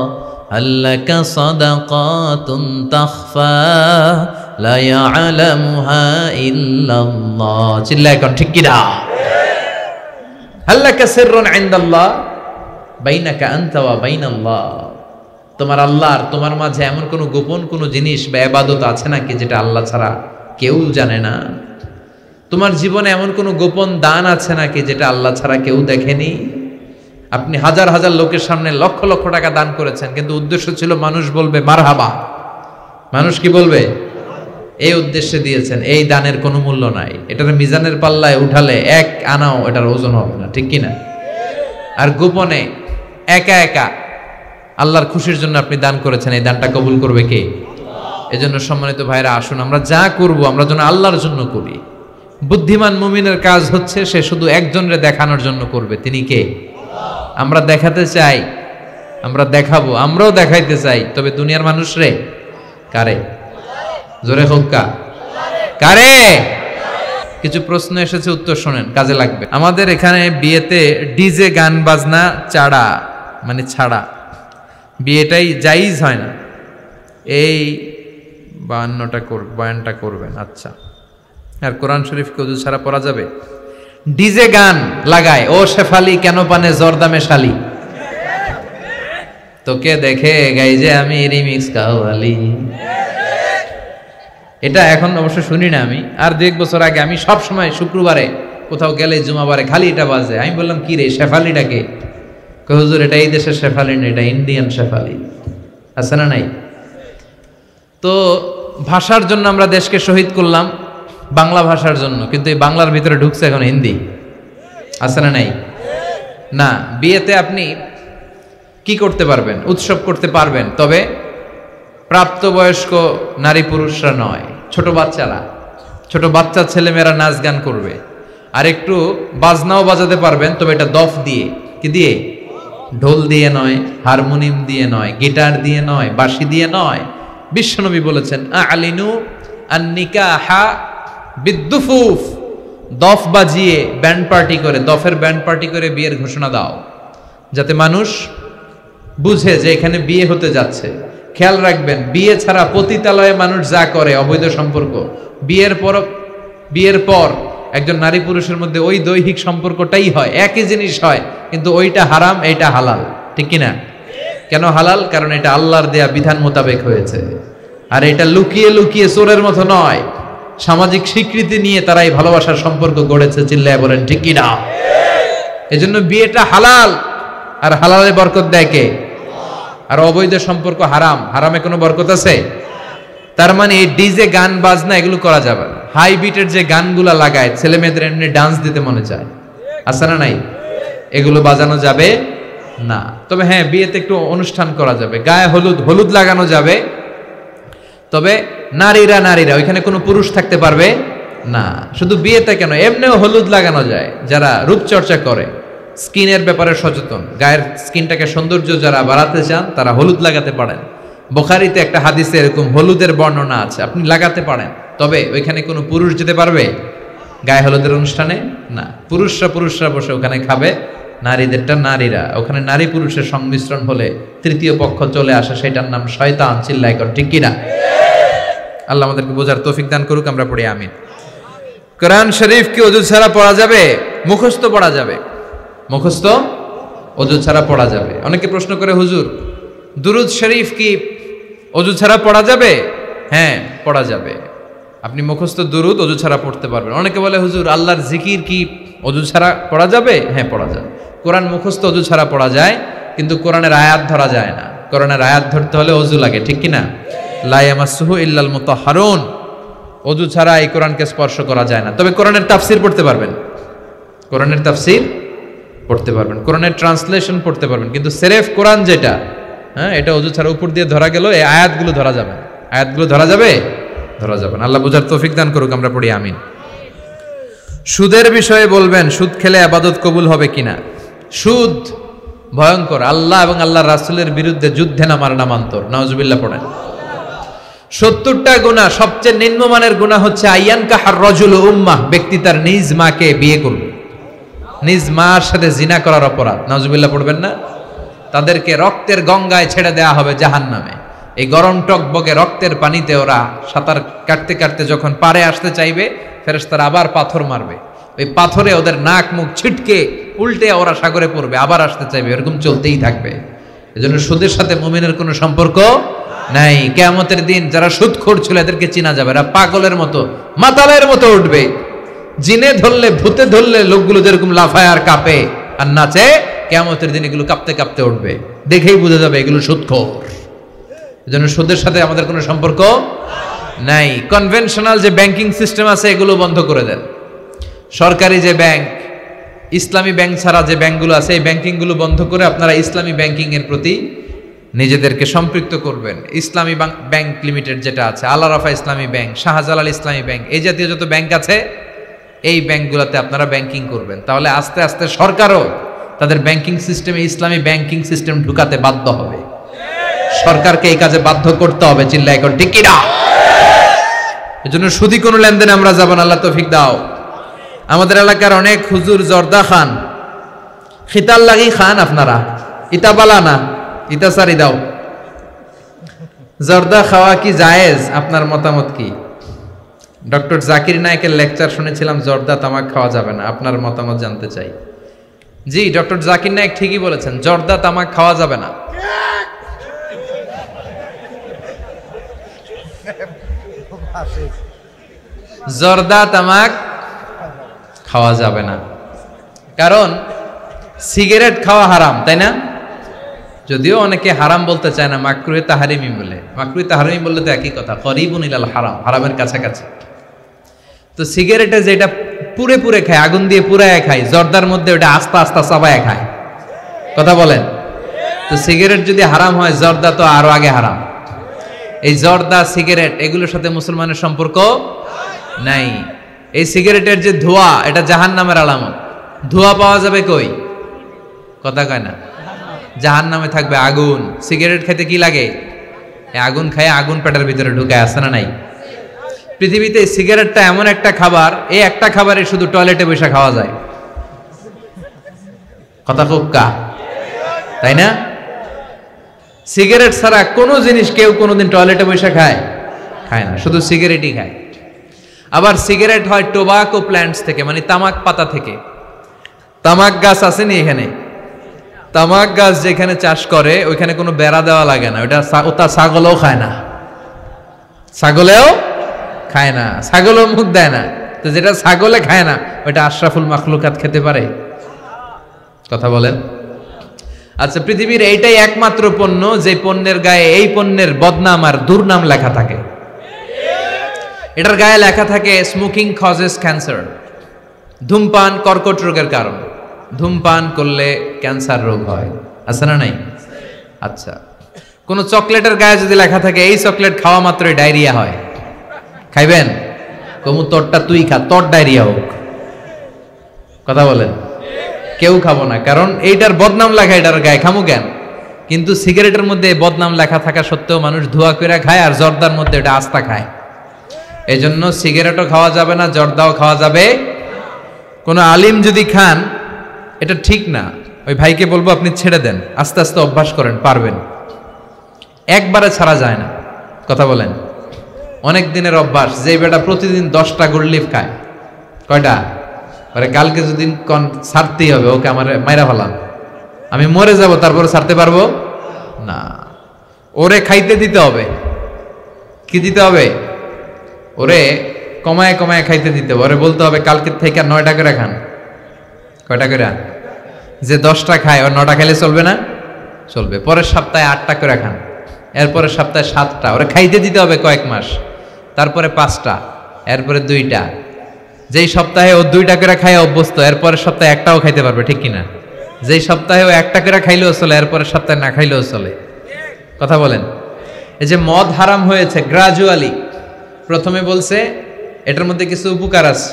আল্লাকা সাদাকাতুন তাখফা লা ইয়ালামুহা ইল্লাল্লাহ। চিল্লায় কোন ঠিক কি না? আল্লাকা সিররুন ইনদাল্লাহ বাইনাকা আনতা ওয়া বাইনাল্লাহ, তোমার আল্লাহ আর তোমার মাঝে এমন কোন গোপন কোন জিনিস বা ইবাদত আছে নাকি যেটা আল্লাহ ছাড়া কেউ জানে না? তোমার জীবনে এমন কোন গোপন দান আছে নাকি যেটা আল্লাহ ছাড়া কেউ দেখেনি? আপনি হাজার হাজার লোকের সামনে লক্ষ লক্ষ টাকা দান করেছেন, কিন্তু উদ্দেশ্য ছিল মানুষ বলবে মারহাবা। মানুষ কি বলবে? এই উদ্দেশ্যে দিয়েছেন। এই দানের কোনো মূল্য নাই। এটার মিজানের পাল্লায় উঠালে 1 আনাও এটার ওজন হবে না, ঠিক কিনা? আর গোপনে একা একা আল্লাহর খুশির জন্য আপনি দান করেছেন, এই দানটা কবুল করবে কে? এজন্য সম্মানিত ভাইরা, আসুন আমরা যা করব আমরা যেন আল্লাহর জন্য করি। বুদ্ধিমান মুমিনের কাজ হচ্ছে সে শুধু একজনরে দেখানোর জন্য করবে, তিনি কে? আমরা দেখাতে চাই, আমরা দেখাবো, আমরাও দেখাইতে চাই, তবে দুনিয়ার মানুষ রে কারে? জোরে হোক্কা কারে? কিছু প্রশ্ন এসেছে, উত্তর শোনেন, কাজে লাগবে। আমাদের এখানে বিয়েতে ডিজে গান বাজনা ছাড়া বিয়েটাই জায়েজ হয় না। এই 52টা করবেন। আচ্ছা, আর কোরআন শরীফকে ওযু ছাড়া পড়া যাবে? ডিজে গান লাগায়, ও শেফালি কেন পানে জর্দামে শালি, তোকে দেখে গাই যে আমি রিমিক্স কাওয়ালি। এটা এখন অবশ্য শুনি না আমি, আর 2-1 বছর আগে আমি সব সময় শুক্রবারে কোথাও গেলে জুমাবারে খালি এটা বাজে। আমি বললাম কি রে, শেফালিটাকে? হুজুর এটা এই দেশের শেফালি না, এটা ইন্ডিয়ান শেফালি। আছে না নাই? তো ভাষার জন্য আমরা দেশকে শহীদ করলাম, বাংলা ভাষার জন্য, কিন্তু এই বাংলার ভিতরে ঢুকছে এখন হিন্দি। আছে না নাই? না, বিয়েতে আপনি কি করতে পারবেন? উৎসব করতে পারবেন, তবে প্রাপ্তবয়স্ক নারী পুরুষরা নয়, ছোট বাচ্চারা, ছোট বাচ্চা ছেলেমেয়েরা নাচ গান করবে। আর একটু বাজনাও বাজাতে পারবেন, তবে এটা দফ দিয়ে। কি দিয়ে? ঢোল দিয়ে নয়, হারমোনিয়াম দিয়ে নয়, গিটার দিয়ে নয়, বাঁশি দিয়ে নয়। বিশ্বনবী বলেছেন আলিনু আন-নিকাহা বিদ্দুফুফ, দফ বাজিয়ে ব্যান্ড পার্টি করে, দফের ব্যান্ড পার্টি করে বিয়ের ঘোষণা দাও, যাতে মানুষ বুঝে যে এখানে বিয়ে হতে যাচ্ছে। খেয়াল রাখবেন, বিয়ে ছাড়া পতিতালয়ে মানুষ যা করে অবৈধ সম্পর্ক, বিয়ের পর একজন নারী পুরুষের মধ্যে ওই দৈহিক সম্পর্কটাই হয়, একই জিনিস হয়, কিন্তু ওইটা হারাম, এইটা হালাল, ঠিক কিনা? কেন হালাল? কারণ এটা আল্লাহর দেয়া বিধান মোতাবেক হয়েছে। আর এটা লুকিয়ে লুকিয়ে চোরের মতো নয়, সামাজিক স্বীকৃতি নিয়ে তারা এই ভালোবাসার সম্পর্ক গড়েছে। চিল্লায় বলেন ঠিক কিনা? এজন্য বিয়েটা হালাল, আর হালালে বরকত দেয় কে? আর অবৈধ সম্পর্ক হারাম, হারামে কোনো বরকত আছে? তার মানে এই ডিজে গান বাজনা এগুলো করা যাবে না। হাই বিটের যে গানগুলা লাগায় ছেলে মেয়েদের এমনি ডান্স দিতে মনে চায়, আছে না নাই? এগুলো বাজানো যাবে না। তবে হ্যাঁ, বিয়েতে একটু অনুষ্ঠান করা যাবে, গায়ে হলুদ লাগানো যাবে, তবে নারীরা ওইখানে কোনো পুরুষ থাকতে পারবে না। শুধু বিয়েতে কেন, এমনিও হলুদ লাগানো যায়। যারা রূপচর্চা করে, স্কিনের ব্যাপারে সচেতন, গায়ের স্কিনটাকে সৌন্দর্য যারা বাড়াতে চান, তারা হলুদ লাগাতে পারেন। বুখারীতে একটা হাদিসে এরকম হলুদের বর্ণনা আছে, আপনি লাগাতে পারেন। তবে ওইখানে কোনো পুরুষ যেতে পারবে গায়ে হলুদের অনুষ্ঠানে? না। পুরুষরা বসে ওখানে খাবে, নারীদেরটা নারীরা। ওখানে নারী পুরুষের সংমিশ্রণ হলে তৃতীয় পক্ষ চলে আসে, সেটার নাম শয়তান। চিল্লায় কর ঠিক কিনা? আল্লাহ আমাদেরকে বোঝার তৌফিক দান করুক, আমরা পড়ি আমিন। কোরআন শরীফ কি ওযু ছাড়া পড়া যাবে? মুখস্থ পড়া যাবে, মুখস্থ ওযু ছাড়া পড়া যাবে। অনেকে প্রশ্ন করে, হুজুর দুরুদ শরীফ কি ওযু ছাড়া পড়া যাবে? হ্যাঁ, পড়া যাবে। আপনি মুখস্থ দুরুদ ওযু ছাড়া পড়তে পারবেন। অনেকে বলে, হুজুর আল্লাহর জিকির কি ওযু ছাড়া পড়া যাবে? হ্যাঁ, পড়া যাবে। কোরআন মুখস্থ ওযু ছাড়া পড়া যায়, কিন্তু কোরআনের আয়াত ধরা যায় না। কোরআনের আয়াত ধরতে হলে অজু লাগে, ঠিক কিনা? লা ইয়ামাসসুহু ইল্লাল মুতাহহারুন, অজু ছাড়া এই কোরআনকে স্পর্শ করা যায় না। তবে কোরআনের তাফসীর পড়তে পারবেন, কোরআনের তাফসীর পড়তে পারবেন, কোরআনের ট্রান্সলেশন পড়তে পারবেন, কিন্তু সেরেফ কোরআন যেটা, হ্যাঁ, এটা অজু ছাড়া উপর দিয়ে ধরা গেল, এই আয়াতগুলো ধরা যাবে না। আয়াতগুলো ধরা যাবে? ধরা যাবে না। আল্লাহ বুঝার তৌফিক দান করুক, আমরা পড়ি আমিন। সুদের বিষয়ে বলবেন, সুদ খেলে ইবাদত কবুল হবে কিনা? সুদ ভয়ঙ্কর, আল্লাহ এবং আল্লাহর রাসূলের বিরুদ্ধে যুদ্ধে নামার নামান্তর। নাউজুবিল্লাহ পড়েন। 70টা গুনাহ, সবচেয়ে নিম্নমানের গুনাহ হচ্ছে আইয়ানকাহার রাজুলু উম্মাহ, ব্যক্তি তার নিজ মাকে বিয়ে করবে, নিজ মার সাথে জিনা করার অপরাধ। নাউজুবিল্লাহ পড়বেন না? তাদেরকে রক্তের গঙ্গায় ছেড়ে দেয়া হবে জাহান্নামে। এই গরম টকবকে রক্তের পানিতে ওরা সাঁতার কাটতে কাটতে যখন পারে আসতে চাইবে, ফেরেশতারা আবার পাথর মারবে, ওই পাথরে ওদের নাক মুখ ছিটকে উল্টে ওরা সাগরে পড়বে, আবার আসতে চাইবে, এরকম চলতেই থাকবে। এজন্য সুদের সাথে মুমিনের কোনো সম্পর্ক নাই। কিয়ামতের দিন যারা সুদখোর ছিল এদেরকে চিনা যাবে, এরা পাগলের মতো মাতালের মতো উঠবে। জিনে ধরলে ভূতে ধরলে লোকগুলো যেরকম লাফায় আর কাঁপে আর নাচে, কিয়ামতের দিন এগুলো কাঁপতে কাঁপতে উঠবে, দেখেই বোঝা যাবে এগুলো সুদখোর। এজন্য সুদের সাথে আমাদের কোনো সম্পর্ক নাই। কনভেনশনাল যে ব্যাংকিং সিস্টেম আছে এগুলো বন্ধ করে দেন। সরকারি যে ব্যাংক, ইসলামী ব্যাংক ছাড়া যে ব্যাংকগুলো আছে, এই ব্যাংকিংগুলো বন্ধ করে আপনারা ইসলামী ব্যাংকিং এর প্রতি নিজেদেরকে সম্পৃক্ত করবেন। ইসলামী ব্যাংক লিমিটেড যেটা আছে, আল আরাফা ইসলামী ব্যাংক, শাহজালাল ইসলামী ব্যাংক, এই জাতীয় যত ব্যাংক আছে এই ব্যাংকগুলোতে আপনারা ব্যাংকিং করবেন। তাহলে আস্তে আস্তে সরকারও তাদের ব্যাংকিং সিস্টেমে ইসলামী ব্যাংকিং সিস্টেম ঢুকাতে বাধ্য হবে। সরকারকে এই কাজে বাধ্য করতে হবে, চিল্লায় এখন ঠিক কিনা? এজন্য সুদি কোনো লেনদেনে আমরা যাব না, আল্লাহ তৌফিক দাও। আমাদের এলাকার অনেক হুজুর জর্দা খান, খিতাল লাগি খান, আপনারা ইতা বালা না, ইতা সারি দাও। জর্দা খাওয়া কি জায়েজ? আপনার মতামত কি? ডক্টর জাকির নায়েকের লেকচার শুনেছিলাম, জর্দা তামাক খাওয়া যাবে না, আপনার মতামত জানতে চাই। জি, ডক্টর জাকির নায়েক ঠিকই বলেছেন, জর্দা তামাক খাওয়া যাবে না। জর্দা তামাক খাওয়া যাবে না, কারণ সিগারেট খাওয়া হারাম, তাই না? যদিও অনেকে হারাম বলতে চায় না, মাকরুহে তাহরিমি বলে। মাকরুহে তাহরিমি বললে তো একই কথা, করিবুন ইলাল হারাম, হারামের কাছাকাছি। তো সিগারেটে যেটা পুরে পুরে খায়, আগুন দিয়ে পুরায় খায়, জর্দার মধ্যে ওটা আস্তে আস্তে চাবায় খায়। কথা বলেন? তো সিগারেট যদি হারাম হয়, জর্দা তো আরো আগে হারাম। এই জর্দা, সিগারেট এগুলোর সাথে মুসলমানের সম্পর্ক নাই। এই সিগারেটের যে ধোঁয়া, এটা জাহান্নামের আলামত। ধোঁয়া পাওয়া যাবে কই? কথা কয় না। জাহান্নামে থাকবে আগুন। সিগারেট খেতে কি লাগে? আগুন খায়, আগুন পেটের ভিতরে ঢুকায়, আসে না নাই? পৃথিবীতে সিগারেটটা এমন একটা খাবার, এই একটা খাবারে শুধু টয়লেটে বসে খাওয়া যায়। কথা কোক্কা, তাই না? সিগারেট ছাড়া কোনো জিনিস কেউ কোনোদিন টয়লেটে বসে খায় না, শুধু সিগারেটই খায়। আবার সিগারেট হয় টোবাকো প্ল্যান্টস থেকে, মানে তামাক পাতা থেকে। তামাক গাছ আসেনি এখানে? তামাক গাছ যেখানে চাষ করে ওইখানে কোনো বেড়া দেওয়া লাগে না, ওটা ছাগলও খায় না, ছাগলেও খায় না, ছাগলও মুখ দেয় না। তো যেটা ছাগলে খায় না ওইটা আশরাফুল মাখলুকাত খেতে পারে? কথা বলেন। আচ্ছা, পৃথিবীর এইটাই একমাত্র পণ্য যে পণ্যের গায়ে এই পণ্যের বদনাম আর দুর্নাম লেখা থাকে। এটার গায়ে লেখা থাকে স্মোকিং কজেস ক্যান্সার, ধূমপান কর্কট রোগের কারণ, ধূমপান করলে ক্যান্সার রোগ হয়, আছে না নাই? আচ্ছা, কোন চকলেটের গায়ে যদি লেখা থাকে এই চকলেট খাওয়া মাত্রই ডায়রিয়া হয়, খাইবেন? কমু তোরটা তুই খা, তোর ডায়রিয়া হোক। কথা বলেন। কেউ খাবো না, কারণ এইটার বদনাম লেখা এটার গায়ে, খামু কেন? কিন্তু সিগারেটের মধ্যে বদনাম লেখা থাকা সত্ত্বেও মানুষ ধোয়া করে খায়, আর জর্দার মধ্যে এটা আস্তা খায়। এই জন্য সিগারেটও খাওয়া যাবে না, জর্দাও খাওয়া যাবে। কোন আলিম যদি খান, এটা ঠিক না। ওই ভাইকে বলবো আপনি ছেড়ে দেন, আস্তে আস্তে অভ্যাস করেন, পারবেন। একবারে ছাড়া যায় না। কথা বলেন। অনেক দিনের অভ্যাস। যে বেটা প্রতিদিন 10টা গোল্ড লিফ খায়, কয়টা? আরে কালকে যদি ছাড়তেই হবে, ওকে আমার মাইরা ফেলাম, আমি মরে যাব, তারপরে ছাড়তে পারবো না। ওরে খাইতে দিতে হবে। কি দিতে হবে? ওরে কমায় কমায় খাইতে দিতে হবে। ওরে বলতে হবে কালকে থেকে 9টা করে খান। কয়টা করে? যে 10টা খায় ওর 9টা খেলে চলবে না? চলবে। পরের সপ্তাহে 8টা করে খান, এরপরের সপ্তাহে 7টা, ওরা খাইতে দিতে হবে কয়েক মাস, তারপরে 5টা, এরপরে 2টা। যেই সপ্তাহে ও 2টা করে খায় অভ্যস্ত, এরপরের সপ্তাহে একটাও খাইতে পারবে, ঠিক কিনা? যেই সপ্তাহে ও 1টা করে খাইলেও চলে, এরপরের সপ্তাহে না খাইলেও চলে। কথা বলেন। এই যে মদ হারাম হয়েছে গ্রাজুয়ালি, প্রথমে বলছে এটার মধ্যে কিছু উপকার আছে,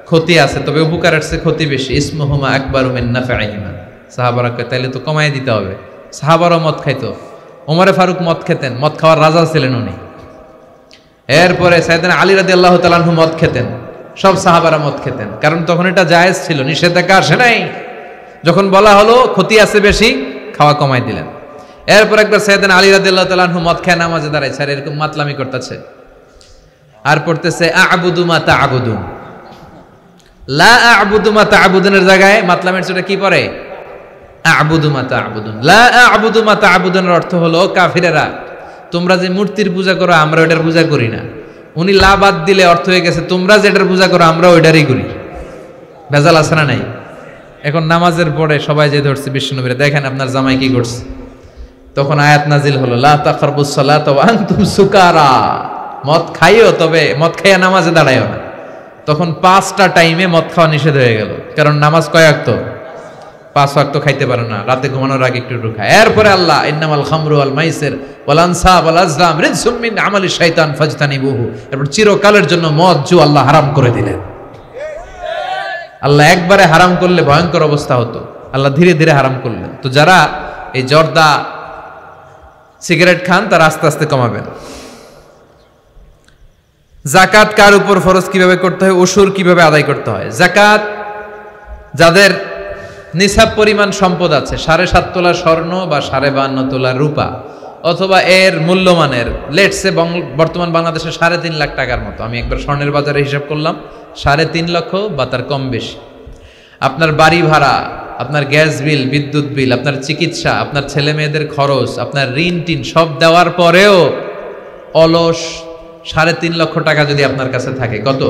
ক্ষতি আছে, তবে উপকারের চেয়ে ক্ষতি বেশি। ইসমুহুমা আকবারু মিন নাফআইহিমা। সাহাবারা কয় তাইলে তো কমায় দিতে হবে। সাহাবারাও মদ খাইতো, ওমরে ফারুক মদ খেতেন, মদ খাওয়ার রাজা ছিলেন উনি। এরপরে সাইয়েদনা আলী রাদিয়াল্লাহু তাআলা আনহু মদ খেতেন, সব সাহাবারা মদ খেতেন, কারণ তখন এটা জায়েজ ছিল, নিষেধাজ্ঞা আসে নাই। যখন বলা হলো ক্ষতি আছে বেশি, খাওয়া কমাই দিলেন। এরপর একবার সাইয়েদনা আলী রাদিয়াল্লাহু তাআলা আনহু মদ খেয়ে নামাজে দাঁড়াইছে, আর এরকম মাতলামি করতেছে আর পড়তেছে আ'বুদু মা তা'বুদুন। লা আ'বুদু মা তা'বুদুনের জায়গায় মাতলামের ছোট কি পড়ে? আ'বুদু মা তা'বুদুন। লা আ'বুদু মা তা'বুদুনের অর্থ হলো কাফিরেরা তোমরা যে মূর্তির পূজা করো আমরা ওটার পূজা করি না। উনি লা বাদ দিলে অর্থ হয়ে গেছে তোমরা যেটার পূজা করো আমরা ওইটারই করি। ভেজাল আছে না নাই? এখন নামাজের পরে সবাই যে ধরছে বিশ্বনবীরে, দেখেন আপনার জামাই কি করছে। তখন আয়াত নাজিল হলো লা তাকরাবুস সালাতা ওয়া আনতুম সুকারা। মদ খাইও, তবে মদ খাইয়া নামাজে দাঁড়াইও না। তখন 5টা টাইমে মদ খাওয়া নিষেধ হয়ে গেল, কারণ নামাজ কয় ওয়াক্ত? 5 ওয়াক্ত খাইতে পারে না, রাতে ঘুমানোর আগে একটু একটু খায়। এরপরে আল্লাহ ইন্নামাল খামরু ওয়াল মাইসির ওয়াল আনসাব ওয়াল আজলাম রিজসুম মিন আমালি শাইতান ফাজতানিবুহু। এরপর চিরকালের জন্য মদ জু আল্লাহ হারাম করে দিলেন। আল্লাহ একবারে হারাম করলে ভয়ঙ্কর অবস্থা হতো, আল্লাহ ধীরে ধীরে হারাম করলেন। তো যারা এই জর্দা সিগারেট খান তারা আস্তে আস্তে কমাবেন। যাকাত কার উপর ফরজ, কিভাবে করতে হয়, উশুর কিভাবে আদায় করতে হয়। যাকাত যাদের নিসাব পরিমাণ সম্পদ আছে, 7.5 তোলা স্বর্ণ বা 52.5 তোলা রূপা, অথবা এর মূল্যমানের লেটসে বর্তমান বাংলাদেশে 3.5 লাখ টাকার মতো। আমি একবার স্বর্ণের বাজারে হিসাব করলাম, 3.5 লক্ষ বা তার কম বেশি। আপনার বাড়ি ভাড়া, আপনার গ্যাস বিল, বিদ্যুৎ বিল, আপনার চিকিৎসা, আপনার ছেলে মেয়েদের খরচ, আপনার ঋণ টিন সব দেওয়ার পরেও অলস 3.5 লক্ষ টাকা যদি আপনার কাছে থাকে, কত?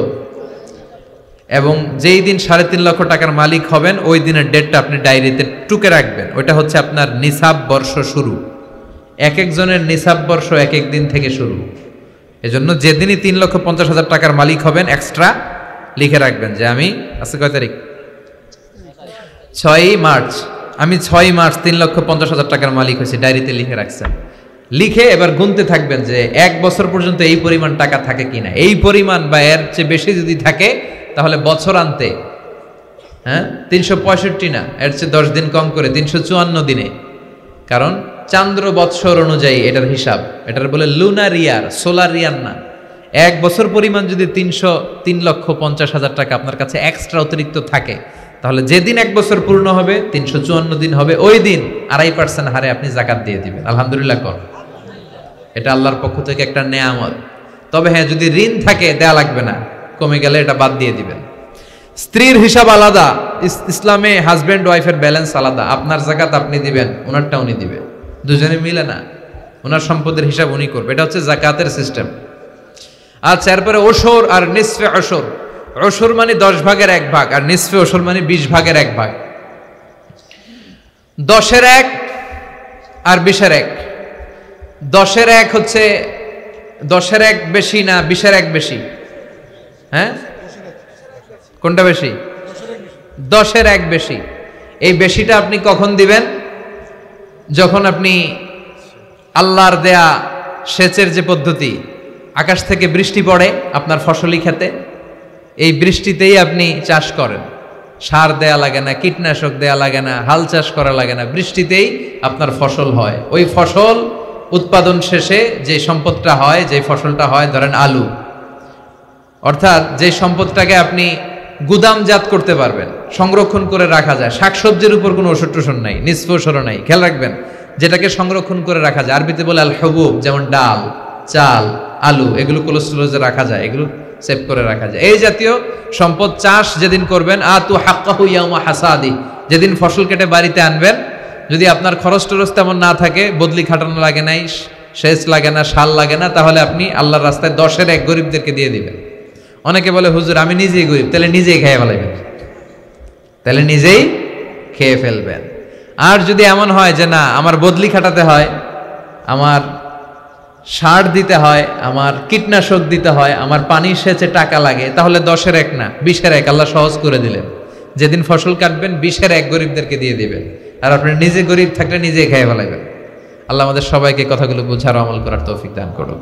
এবং যেই দিন 3.5 লক্ষ টাকার মালিক হবেন ওই দিনের ডেটটা আপনি ডায়েরিতে টুকে রাখবেন। ওইটা হচ্ছে আপনার নিসাব বর্ষ শুরু। এক একজনের নিসাব বর্ষ এক এক দিন থেকে শুরু। এজন্য যেদিনই 3,50,000 টাকার মালিক হবেন এক্সট্রা লিখে রাখবেন যে আমি আজকে কয় তারিখ? 6ই মার্চ। আমি 6ই মার্চ 3,50,000 টাকার মালিক হয়েছি, ডায়েরিতে লিখে রাখছেন। লিখে এবার গুনতে থাকবেন যে 1 বছর পর্যন্ত এই পরিমাণ টাকা থাকে কিনা। এই পরিমাণ বা এর চেয়ে বেশি যদি থাকে তাহলে বছর আনতে 365 না, এর চেয়ে 10 দিন কম করে 354 দিনে। কারণ চান্দ্র বৎসর অনুযায়ী এটার হিসাব, এটার বলে লুনার ইয়ার, সোলার ইয়ার না। 1 বছর পরিমাণ যদি 3,50,000 টাকা আপনার কাছে এক্সট্রা অতিরিক্ত থাকে, তাহলে যেদিন 1 বছর পূর্ণ হবে 354 দিন হবে, ওই দিন 2.5% হারে আপনি যাকাত দিয়ে দিবেন। আলহামদুলিল্লাহ কর, এটা আল্লাহর পক্ষ থেকে একটা নেয়ামত। তবে হ্যাঁ, যদি ঋণ থাকে দেয়া লাগবে না, কমে গেলে এটা বাদ দিয়ে দিবেন। স্ত্রীর হিসাব আলাদা, ইসলামে হাজব্যান্ড ওয়াইফের ব্যালেন্স আলাদা। আপনার যাকাত আপনি দিবেন, ওনারটা উনি দিবে, দুজনে মিলে না। ওনার সম্পদের হিসাব উনি করবে, এটা হচ্ছে যাকাতের সিস্টেম। আচ্ছা, এরপরে ওশর আর নিসফে ওশর। ওশর মানে 10 ভাগের 1 ভাগ, আর নিসফে ওশর মানে 20 ভাগের 1 ভাগ। 10-এর 1 আর 20-এর 1। 10-এর 1 হচ্ছে 10-এর 1 বেশি না 20-এর 1 বেশি? হ্যাঁ, কোনটা বেশি? 10-এর 1 বেশি। এই বেশিটা আপনি কখন দিবেন? যখন আপনি আল্লাহর দেয়া সেচের যে পদ্ধতি, আকাশ থেকে বৃষ্টি পড়ে আপনার ফসলি খেতে, এই বৃষ্টিতেই আপনি চাষ করেন, সার দেয়া লাগে না, কীটনাশক দেয়া লাগে না, হাল চাষ করা লাগে না, বৃষ্টিতেই আপনার ফসল হয়। ওই ফসল উৎপাদন শেষে যে সম্পদটা হয়, যে ফসলটা হয়, ধরেন আলু, অর্থাৎ যে সম্পদটাকে আপনি গুদামজাত করতে পারবেন, সংরক্ষণ করে রাখা যায়। শাকসবজির উপর কোনো ওষুধ টোষণ নাই, নিসফে ওশরও নাই। খেয়াল রাখবেন, যেটাকে সংরক্ষণ করে রাখা যায়, আরবিতে বলে আল হুবুব, যেমন ডাল, চাল, আলু, এগুলো কোল্ড স্টোরেজে রাখা যায়, এগুলো সেভ করে রাখা যায়। এই জাতীয় সম্পদ চাষ যেদিন করবেন, আতু হাক্কাহু ইয়াউমা হাসাদি, যেদিন ফসল কেটে বাড়িতে আনবেন, যদি আপনার খরচ টরচ তেমন না থাকে, বদলি খাটানো লাগে নাই, সেচ লাগে না, সার লাগে না, তাহলে আপনি আল্লাহর রাস্তায় 10-এর 1 গরিবদেরকে দিয়ে দিবেন। অনেকে বলে হুজুর আমি নিজেই গরিব, তাহলে নিজেই খেয়ে ফেলাইবেন, তাহলে নিজেই খেয়ে ফেলবেন। আর যদি এমন হয় যে না আমার বদলি খাটাতে হয়, আমার সার দিতে হয়, আমার কীটনাশক দিতে হয়, আমার পানি সেচে টাকা লাগে, তাহলে 10-এর 1 না 20-এর 1 আল্লাহ সহজ করে দিলেন। যেদিন ফসল কাটবেন 20-এর 1 গরিবদেরকে দিয়ে দিবেন, আর আপনি নিজে গরিব থাকলে নিজেই খেয়ে ফেলাইবেন। আল্লাহ আমাদের সবাইকে কথাগুলো বোঝার আমল করার তৌফিক দান করুন।